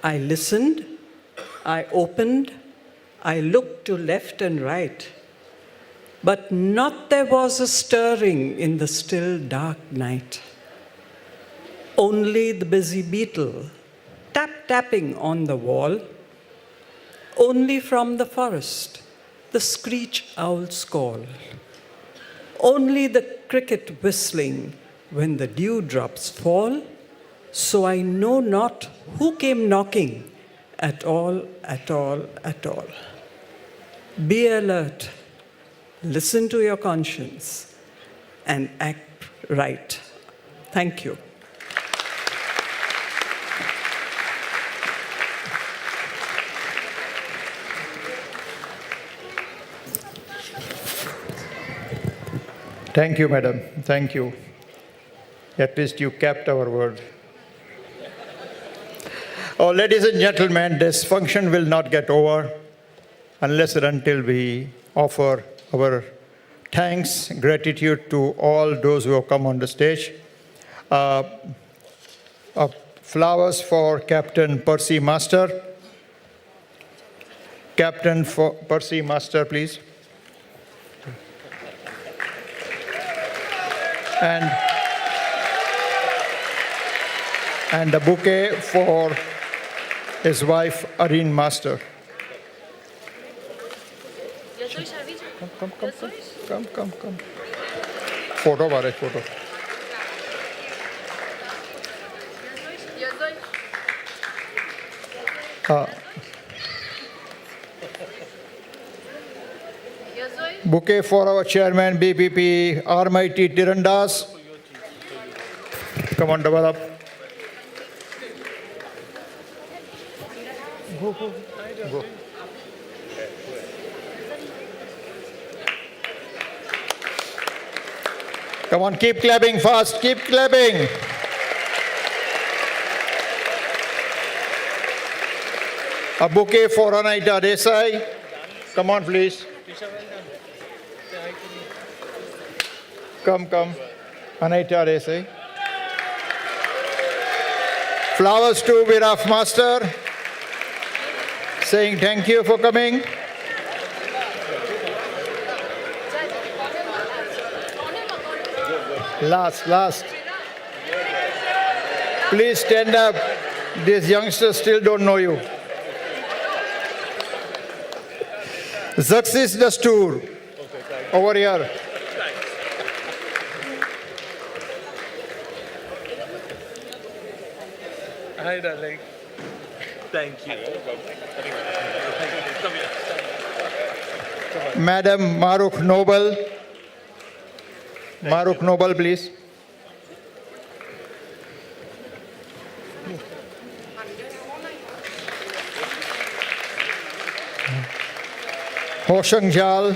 I listened, I opened, I looked to left and right, but not there was a stirring in the still dark night. Only the busy beetle tapping on the wall. Only from the forest the screech owl's call. only the cricket whistling when the dewdrops fall. So I know not who came knocking at all, at all, at all. Be alert, listen to your conscience, and act right. Thank you. Thank you, madam. Thank you. At least you kept our word. Oh, ladies and gentlemen, this function will not get over unless and until we offer our thanks, gratitude to all those who have come on the stage. Flowers for Captain Percy Master. Captain Percy Master, please. And a bouquet for his wife, Areen Master. Come. Photo, Bharat, photo. Bouquet for our chairman, BPP, Almighty Tirandas. Come on, double up. Go. Come on, keep clapping fast, keep clapping. A bouquet for Anaita Desai. Come on, please. Come. Anaita Desai. Flowers to Viraf Master, saying thank you for coming. Last. Please stand up. These youngsters still don't know you. Zaksis Dastur, over here. Hi, darling. Thank you. Madam Maruk Noble. Maruk Noble, please. Hoshang Jal.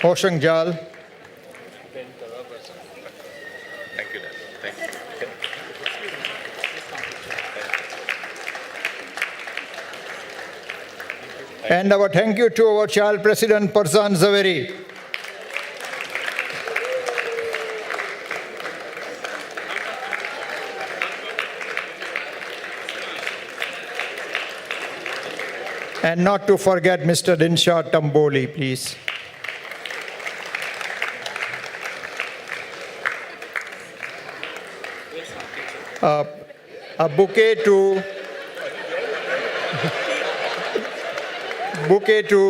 Thank you, darling. Thank you. And our thank you to our child president, Parzan Zaveri. And not to forget Mr. Dinsha Tamboli, please. A bouquet to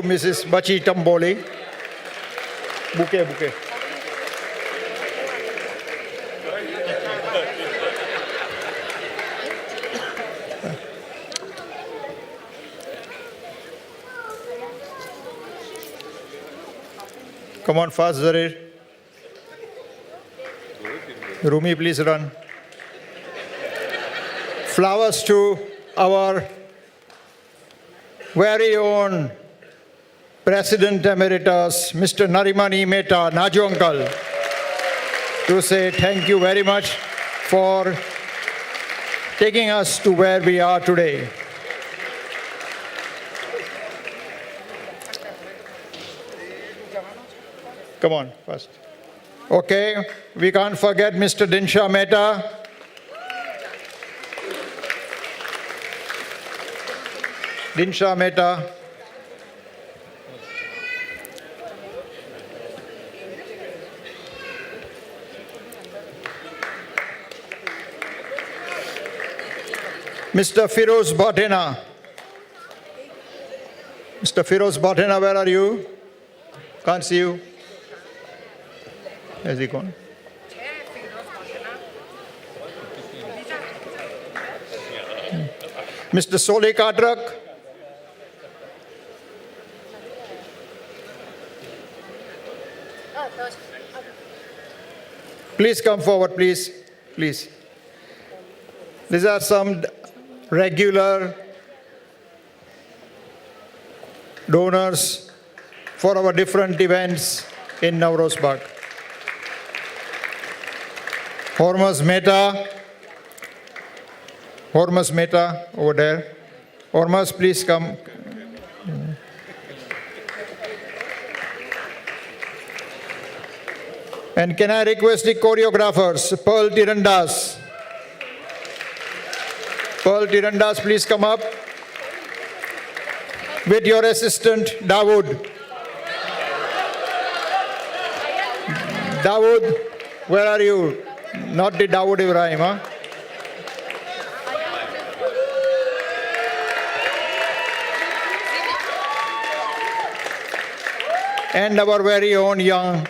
Mrs. Bachi Tamboli. Bouquet. Come on fast, Zarir. Rumi, please run. Flowers to our very own President Emeritus, Mr. Narimani Mehta, Naju Uncle, to say thank you very much for taking us to where we are today. Come on, first. Okay, we can't forget Mr. Dinsha Mehta. Dinsha Mehta. Mr. Firoz Bhatena. Mr. Firoz Bhatena, where are you? Can't see you. Has he gone? Mr. Sole Kadrak. Please come forward, please. Please. These are some regular donors for our different events in Navroz Bagh. Hormuz Mehta over there. Hormuz, please come. And can I request the choreographers, Pearl Tirandas. Pearl Tirandas, please come up with your assistant, Dawood. Dawood, where are you? Not the Dawood Ibrahim, huh? And our very own young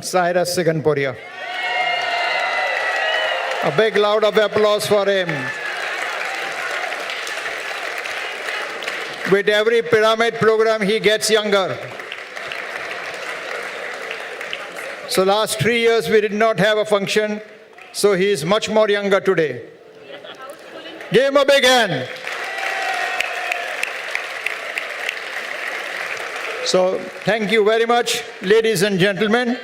Cyrus Siganpuria. A big round of applause for him. With every pyramid program, he gets younger. So last 3 years, we did not have a function, so he is much more younger today. Give him a big hand. So thank you very much, ladies and gentlemen.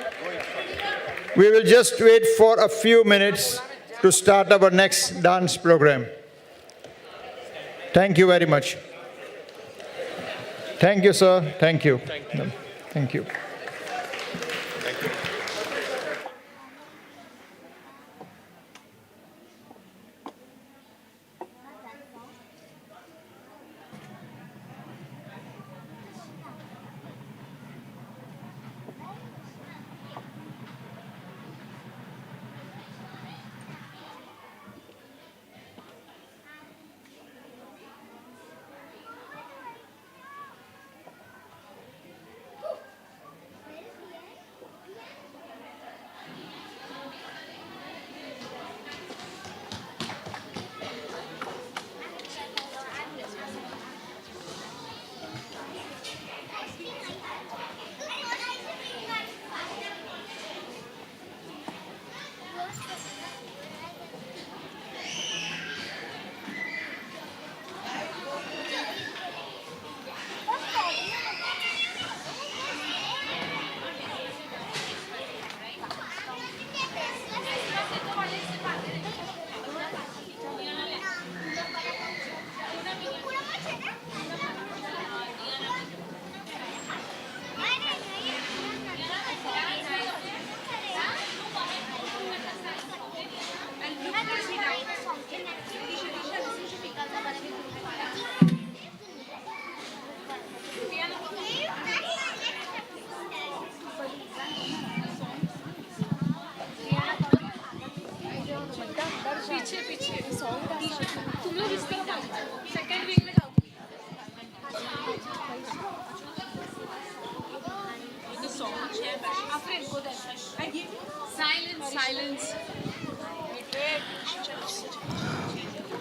We will just wait for a few minutes to start our next dance program. Thank you very much. Thank you, sir. Thank you. Thank you.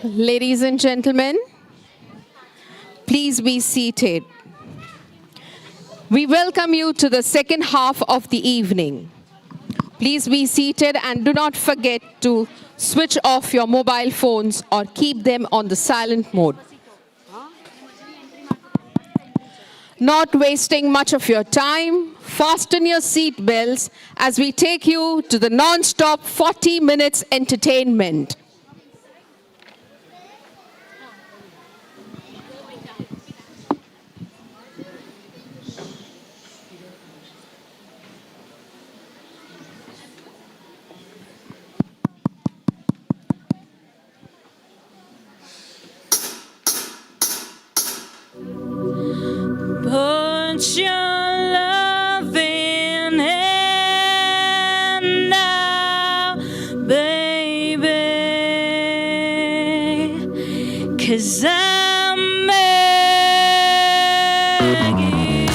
Ladies and gentlemen, please be seated. We welcome you to the second half of the evening. Please be seated and do not forget to switch off your mobile phones or keep them on the silent mode. Not wasting much of your time, fasten your seat belts as we take you to the non-stop 40 minutes entertainment. Put your loving hand now, baby. 'cause I'm begging.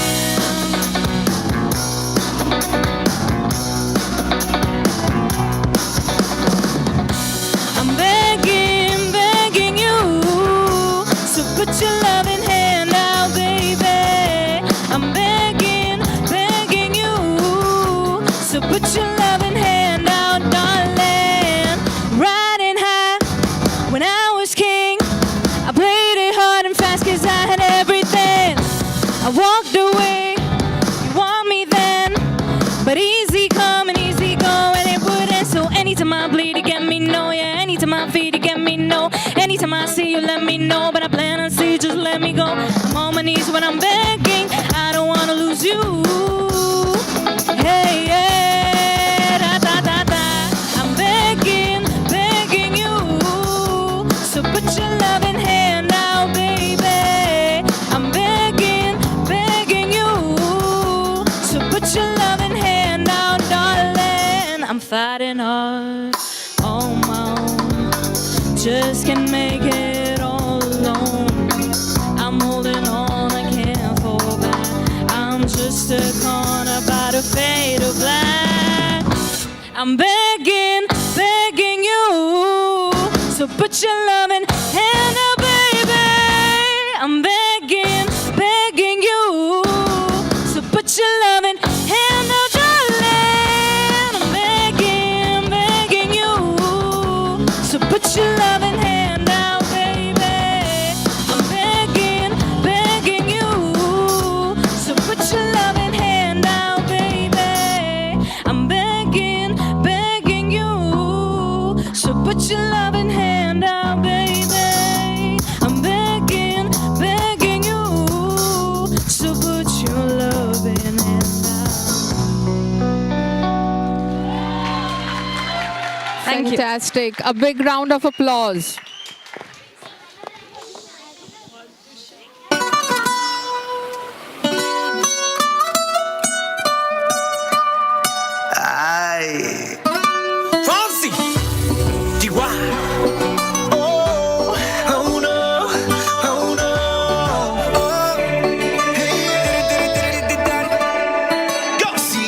I'm begging, begging you, so put your loving hand out, baby. I'm begging, begging you, so put your loving hand out, darling. Riding high when I was king, I played it hard and fast 'cause I had everything. I walked away, you want me then, but easy come and easy go, and it wouldn't. So anytime I bleed, you get me no, yeah. Anytime I feed, you get me no. Anytime I see you, let me know, but I plan on see, just let me go. I'm on my knees when I'm begging, I don't wanna lose you. Hey, yeah, da da da da. I'm begging, begging you, so put your loving hand out, baby. I'm begging, begging you, so put your loving hand out, darling. I'm fighting hard on my own, just can't make it all alone. I'm holding on, I can't fall back. I'm just a corner by the fade of black. I'm begging, begging you, so put your loving hand out, baby. I'm begging, begging you, so put your loving hand out, darling. I'm begging, begging you, so put your loving hand out, baby. I'm begging, begging you, so put your loving hand out, baby. I'm begging, begging you, so put your loving hand out, baby. I'm begging, begging you, so put your loving hand out. Thank you. Fantastic. A big round of applause. Ay. Fonsi, Chihuahua. Oh, oh no, oh no. Oh, hey. Yo. Sí,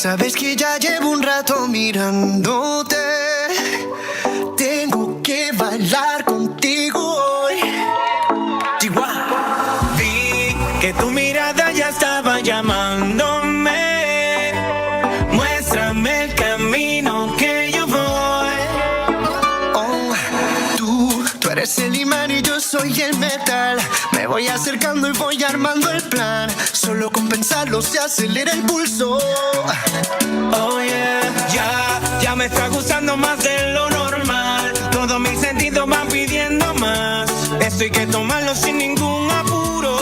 sabes que ya llevo un rato mirándote. Tengo que bailar contigo hoy. Chihuahua. Vi que tu mirada ya estaba llamándome. Muéstrame el camino que yo voy. Oh, tú eres el imán y yo soy el metal. Me voy acercando y voy armando el plan. Solo con pensarlo se acelera el pulso. Oh yeah, ya me está gustando más de lo normal. Todos mis sentidos van pidiendo más. Esto hay que tomarlo sin ningún apuro.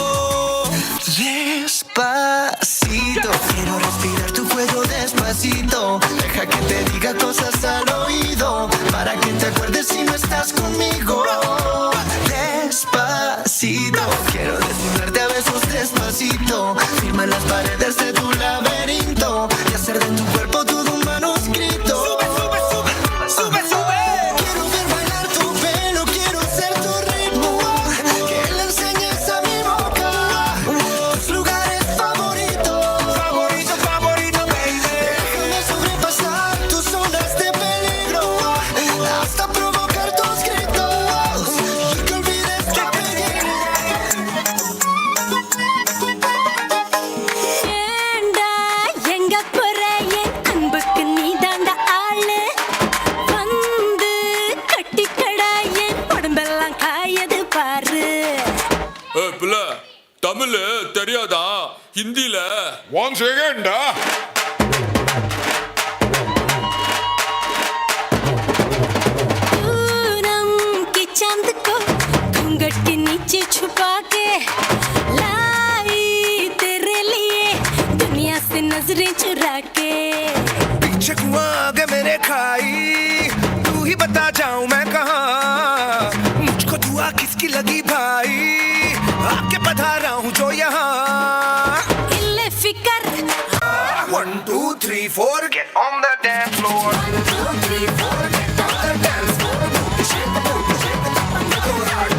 Despacito, quiero respirar tu cuello despacito. Deja que te diga cosas al oído, para que te acuerdes si no estás conmigo. Despacito, quiero desnudarte a besos despacito. Firma las paredes de tu laberinto y hacer de tu cuerpo todo un manuscrito. Sube, sube, sube, sube, sube. Quiero ver bailar tu pelo, quiero ser tu ritmo. Que le enseñes a mi boca tus lugares favoritos. Favorito, favorito, baby. Déjame sobrepasar tus zonas de peligro hasta provocar tus gritos y que olvides que ஏண்டா எங்க போற என் அன்புக்கு நீதாண்டா ஆளு வந்து கட்டிக்கடா என் உடம்பெல்லாம் காயது பாரு பிள்ளை தமிழ் தெரியாதா ஹிந்தில Once again, da. पूनम की चांद को घूंघट के नीचे छुपा के लाई तेरे लिए दुनिया से नजरें चुरा के पीछे कुआं आगे मेरे खाई, तू ही बता जाऊं मैं कहाँ। मुझको दुआ किसकी लगी भाई, आके पधारा हूँ जो यहाँ। इल्ले फिकर 1, 2, 3, 4, get on the dance floor. 1, 2, 3, 4 get on the dance floor. Shake the booty, shake the booty, go hard,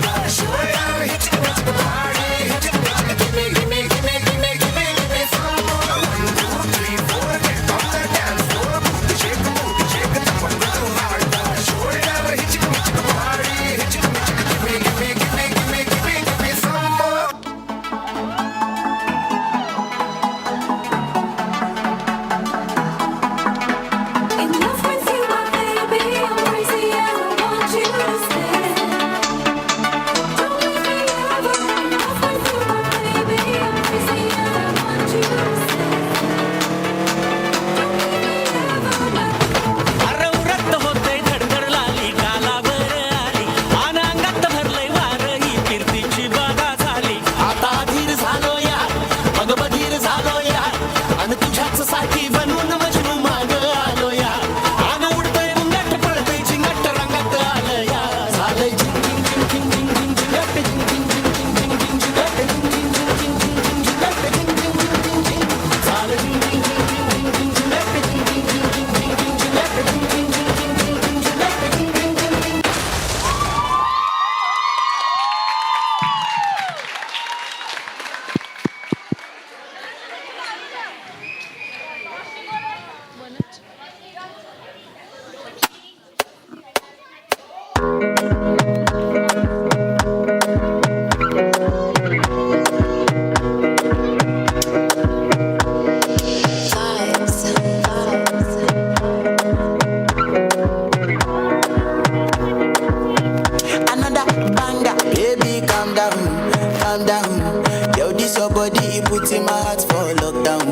put in my heart for lockdown,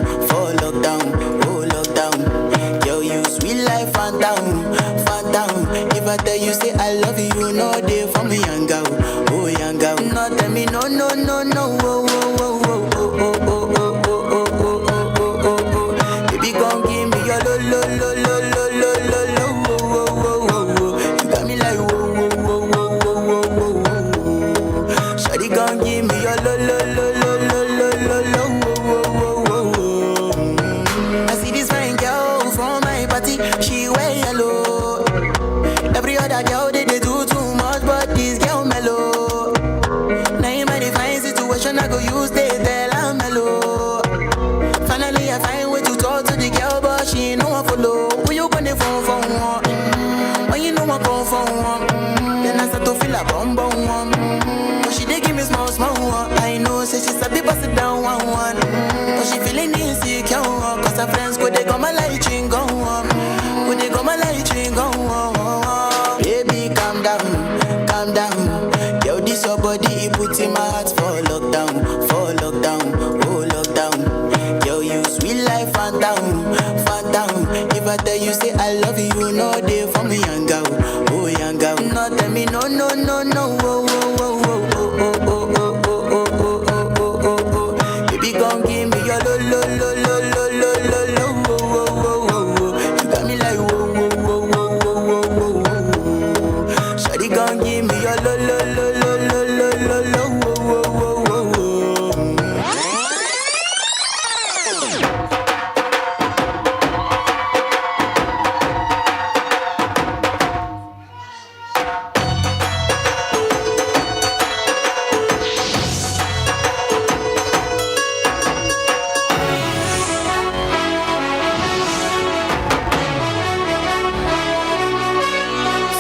oh lockdown. Girl, you sweet life, phantom, phantom. If I tell you say I love you, you know they for me, young girl, oh young girl. No tell me no, no, no, no, oh, oh, oh, oh, oh, oh, oh, oh, oh, oh, oh, oh, oh, oh. Baby, come give me your lo, lo, lo, lo, lo, lo, lo, lo, oh, oh, oh, oh, oh. You got me like whoa, whoa, whoa, whoa, whoa, whoa, whoa, whoa. Shawty, come give me your lo, lo, lo, lo, lo, lo, lo, lo, oh, oh, oh, oh, oh. I see this fine girl from my party, she wear yellow. Every other girl they do too much, but this girl mellow. Now in my divine situation, I go use they tell I'm mellow. Finally, I find way to talk to the girl, but she ain't no one follow. Who you gonna phone for one? When you know I come for one, then I start to feel a bum bum one. But she dey give me small small one. I know, say she's a bit sit down one one. But she feeling insecure, cause her friends go they go my light ring go on. Go they go my light ring go on. Baby, calm down, calm down. Yo, this your body, it puts in my heart for lockdown, oh lockdown. Yo, you sweet life, phantom, phantom. If I tell you say I love you, you know they for me, young girl, oh young girl. No tell me no, no, no, no, oh, oh, oh, oh, oh, oh, oh, oh, oh, oh, oh, oh, oh, oh. Baby, come give me your lo, lo, lo, lo, lo, lo, lo, lo, oh, oh, oh, oh, oh. You got me like whoa, whoa, whoa, whoa, whoa, whoa, whoa, whoa. Shawty, come give me your lo, lo, lo, lo, lo, lo, lo, lo, oh, oh, oh, oh, oh.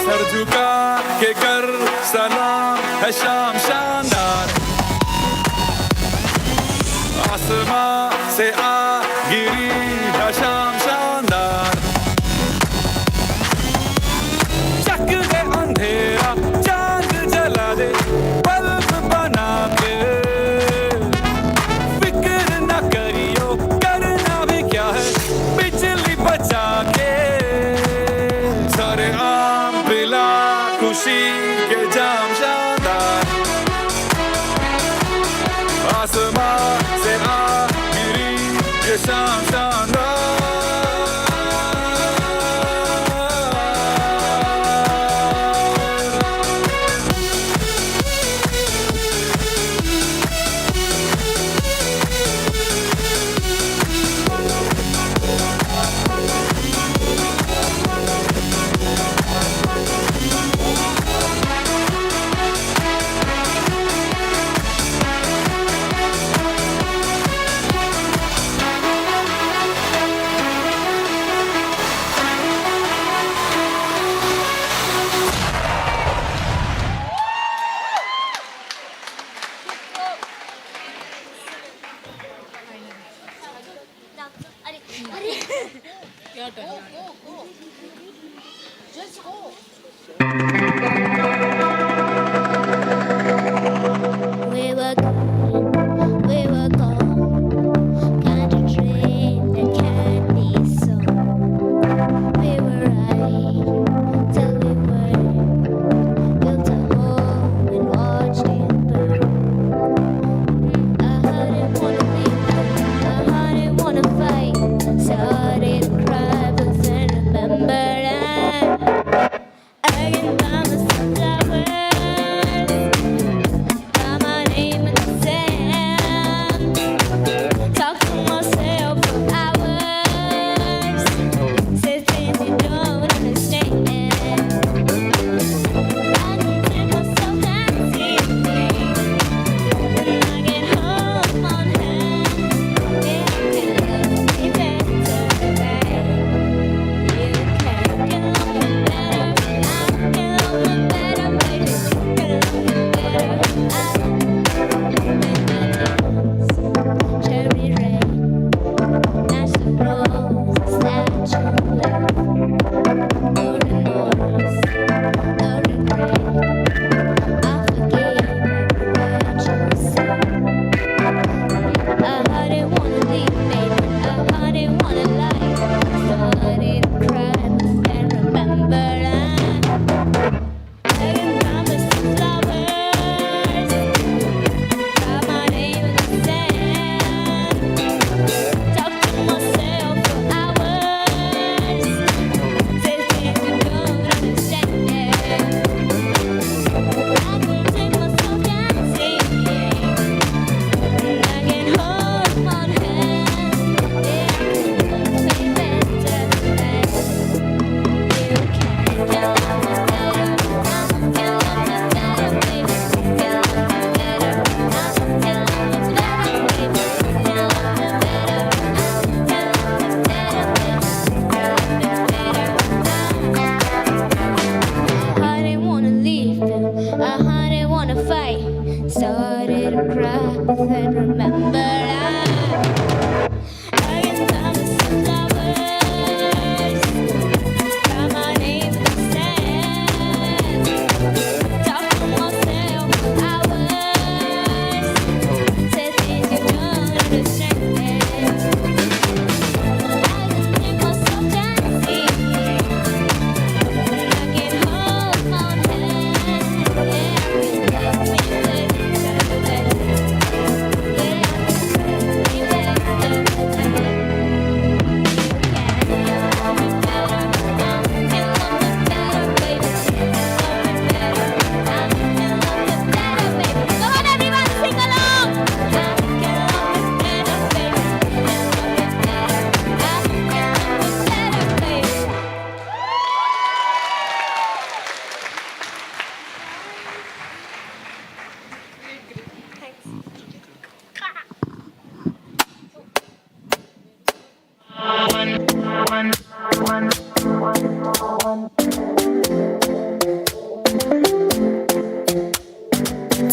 Sir झुका के कर सलाम है शाम शानदार आसमां से आ गिरी है शाम शानदार चक दे अंधेरा चांद जला दे बल्ब बना के फिक्र न करियो करना भी क्या है बिजली बचा के सारे आम पिला खुशी के जाम शानदार आसमां से आ गिरी ये शाम शानदार We were gone, kind of dream that can't be so. We were right till we were built a home and watched it burn. I didn't wanna leave, I didn't wanna fight. Started to cry, but then remembered I can buy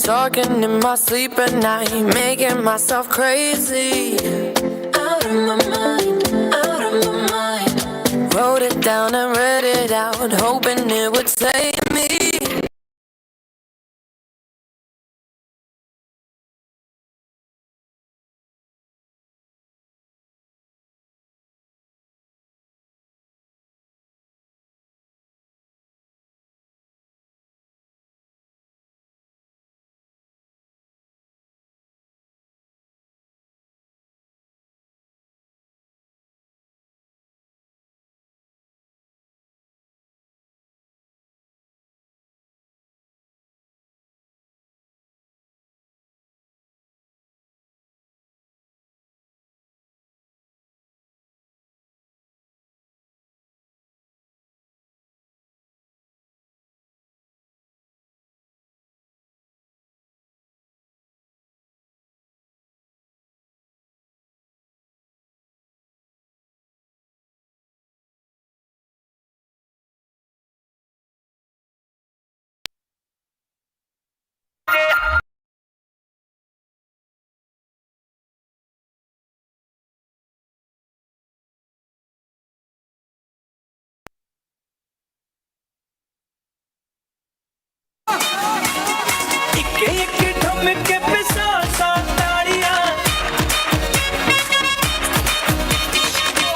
Talking in my sleep at night, making myself crazy. Out of my mind, out of my mind. Wrote it down and read it out, hoping it would save me. एक ठुमके पे सौ सौ ताड़ियां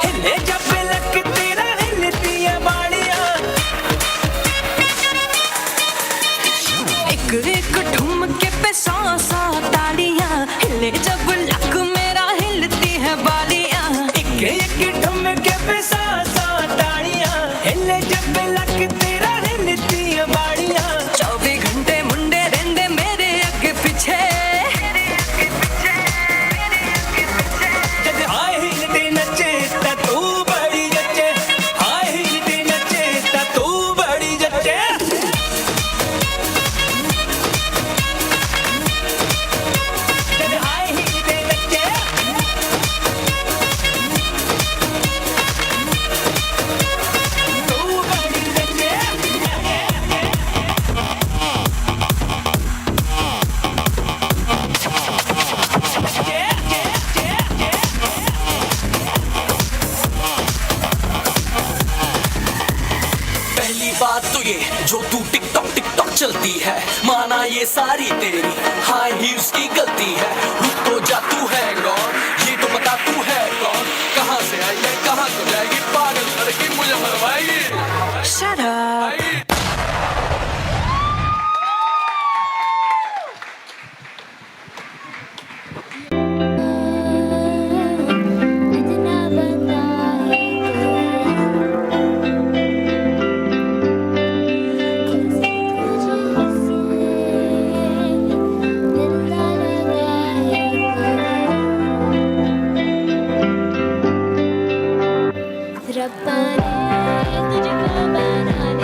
हिले जब luck तेरा हिलती है बाड़ियां एक एक ठुमके पे सौ सौ तालियां हिले जब लक मेरा हिलती है बालियां एक ठुमके पे सौ सौ ताड़ियां हिले जब लक तेरा हिलती है बाड़ियां 24 घंटे मुंडे रेंदे मेरे अगे पीछे जब हाय हिलते नचे ता तू बड़ी जचे हाय हिलते नचे ता तू बड़ी जचे जब हाय हिलते नचे तू बड़ी जचे पहली बात तो ये जो तू टिकटॉक चलती है माना ये सारी तेरी हाई हील्स की गलती है रुक तो जा तू है कौन ये तो बता तू है कौन कहाँ से आई है कहाँ को जाएगी पागल लड़की मुझे मरवाएगी Shut up. रब्बा ने तुझको बनाया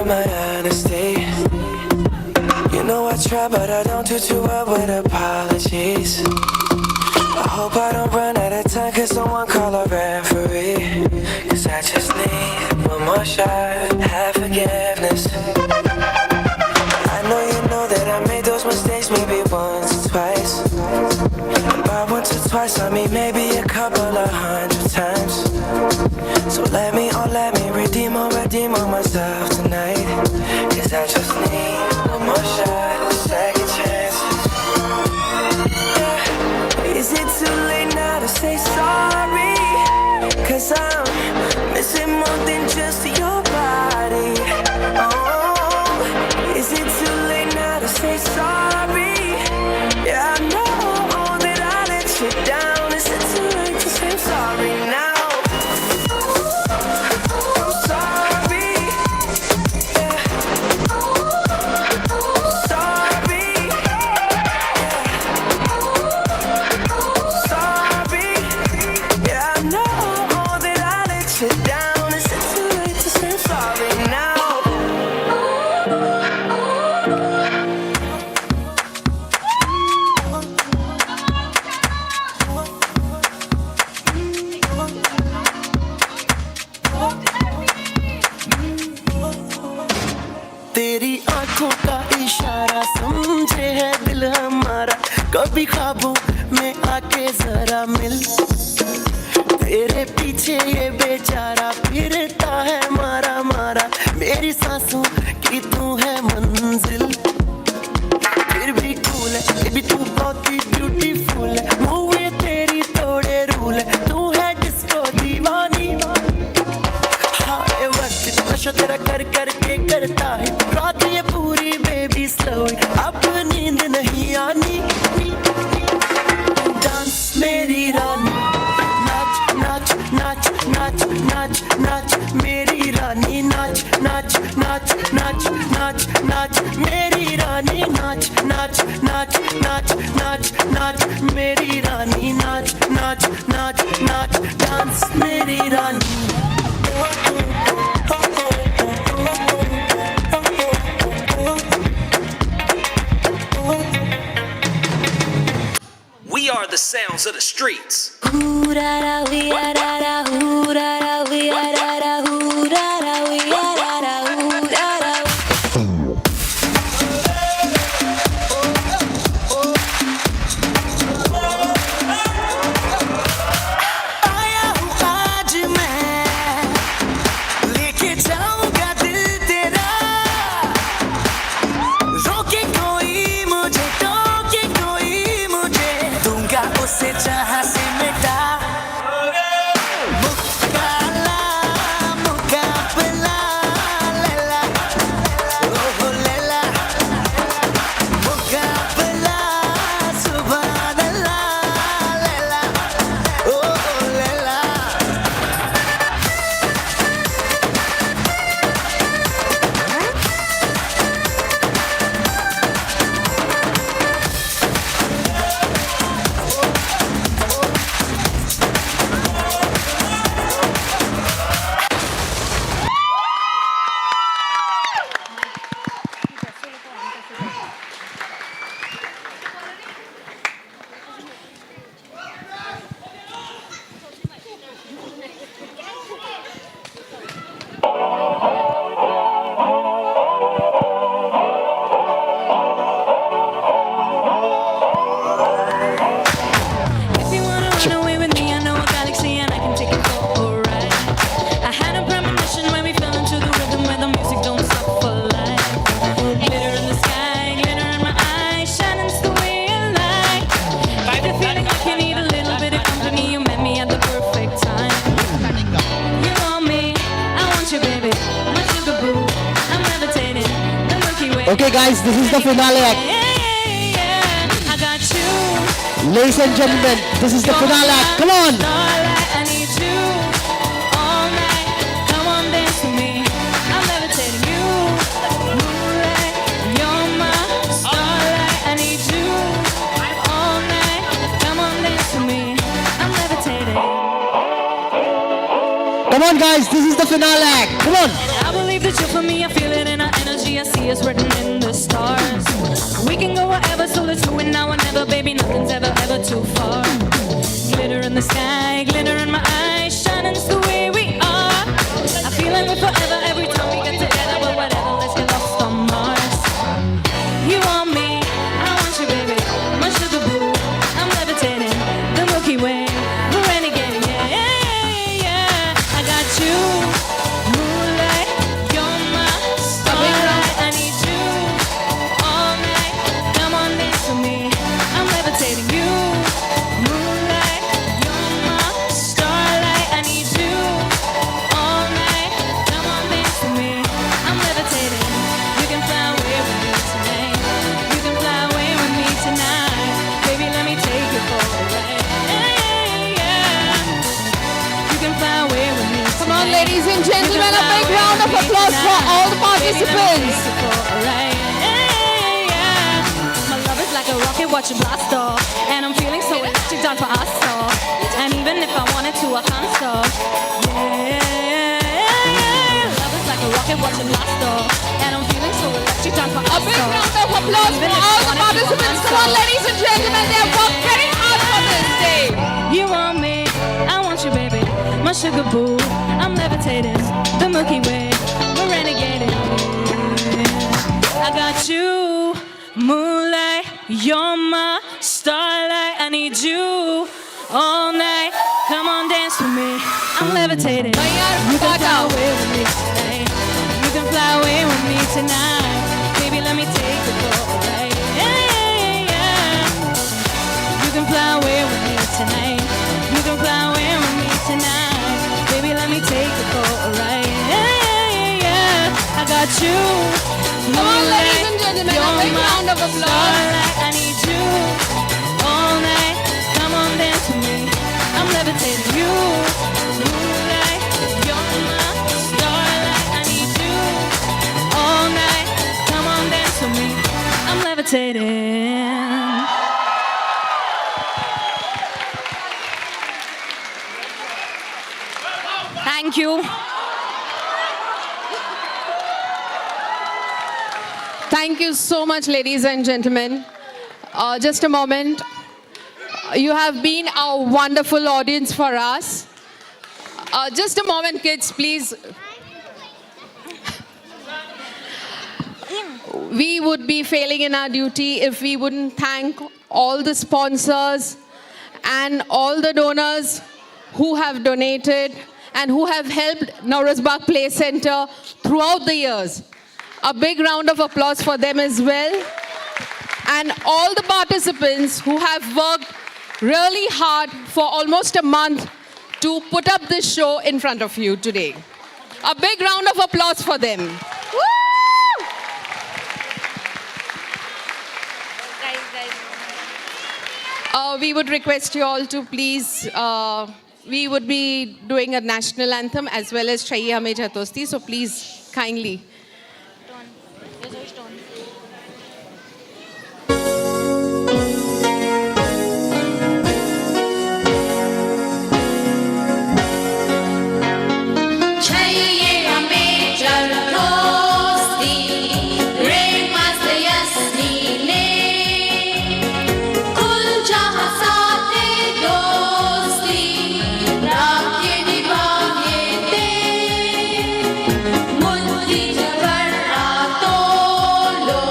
my honesty. You know I try, but I don't do too well with apologies. I hope I don't run out of time, cause someone call a referee. Cause I just need one more shot, have forgiveness. I know you know that I made those mistakes maybe once or twice. And by once or twice I mean maybe a couple of 100 times. So let me redeem on myself tonight. Cause I just need one more shot, second chance. Is it too late now to say sorry? Cause I'm missing more than just your body. Oh, is it too late now to say sorry? Yeah, I know that I let you down. Is it too late to say sorry now? तेरी आंखों का इशारा समझे है दिल हमारा कभी ख्वाबों में आके जरा मिल तेरे पीछे ये बेचारा फिरता है मारा मारा मेरी सांसों की तू है मंजिल फिर भी कूल है ये भी तू बहुत ही ब्यूटीफुल है मूवी तेरी तोड़े रूल है तू है डिस्को दीवानी हाय वक्त नशा तेरा कर करके करता है रात ये पूरी बेबी स्लो अब नींद नहीं आनी डांस मेरी रानी नाच नाच नाच नाच नाच मेरी रानी नाच नाच नाच नाच नाच नाच मेरी रानी नाच नाच नाच नाच नाच नाच मेरी रानी नाच नाच नाच नाच डांस मेरी रानी We are the sounds of the streets. Okay guys, this is the finale act. Ladies and gentlemen, this is the finale act. Come on! Come on guys, this is the finale act. Come on! I believe that you're for me, I feel it and I see us written in the stars. We can go wherever, so let's do it now or never. Baby, nothing's ever, ever too far. Glitter in the sky, glitter in my eyes, shining's the way we are. I feel like we're forever every time we get together, but whatever, let's get lost on Mars. You want me, I want you, baby, my sugar boo. I'm levitating, the Milky Way, we're renegading, yeah, yeah, yeah. I got you, moonlight, you're my starlight. I need you all night, come on dance with me. I'm levitating you, moonlight, you're my starlight. I need you all night, come on dance with me. I'm levitating, you can fly away with me tonight. You can fly away with me tonight. Baby, let me take you for a ride. Yeah. You can fly away with me tonight. Come on, ladies and gentlemen, a big round of applause for all the participants. My love is like a rocket watching blast off, and I'm feeling so electric down for us all. And even if I wanted to, I can't stop. Yeah, love is like a rocket watching blast off, and I'm feeling so electric down for us all. A big round of applause for all the participants. Come on, ladies and gentlemen, they have worked very hard for this day. You want me, I want you, baby, my sugar boo. I'm levitating, the Milky Way, we're renegading. I got you, moonlight, you're my starlight. I need you all night, come on dance with me. I'm levitating, you can fly away with me tonight. You can fly away with me tonight. Baby, let me take you for a ride. Yeah, yeah. You can fly away with me tonight. You can fly away with me tonight. Baby, let me take you for a ride. Yeah, yeah. I got you. Come on, ladies and gentlemen, a big round of applause. Starlight, I need you all night. Come on, dance with me. I'm levitating you. Moonlight, you're my starlight. I need you all night. Come on, dance with me. I'm levitating. Thank you. Thank you so much, ladies and gentlemen. Just a moment. You have been a wonderful audience for us. Just a moment, kids, please. We would be failing in our duty if we wouldn't thank all the sponsors and all the donors who have donated and who have helped Nowruz Bagh Play Center throughout the years. A big round of applause for them as well. And all the participants who have worked really hard for almost a month to put up this show in front of you today. A big round of applause for them. Woo! We would request you all to please, we would be doing a national anthem as well as Chahiye Hame Jatosti, so please kindly. मुट्ठी भर रातों लो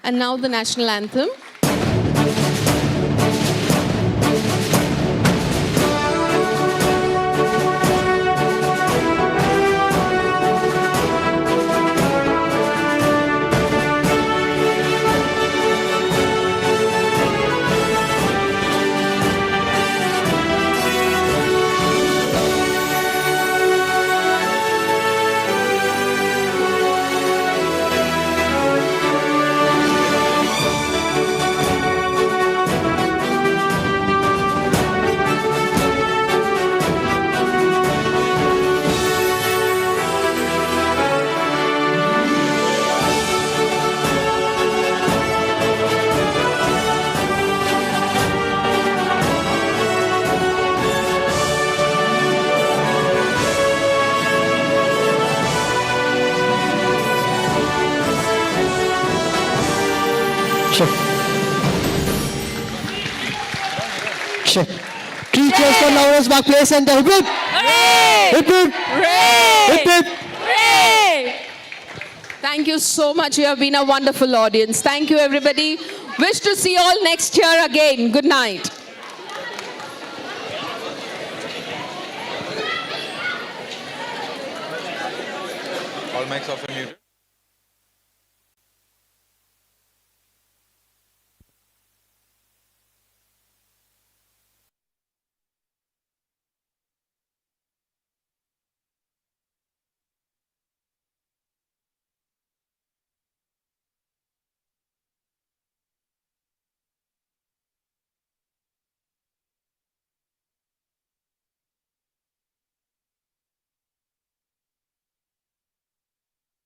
And now the national anthem. Three cheers for Navros Bagh Play Center. Hip hip! Hip hip! Hip hip! Thank you so much. You have been a wonderful audience. Thank you, everybody. Wish to see you all next year again. Good night. All mics off and muted.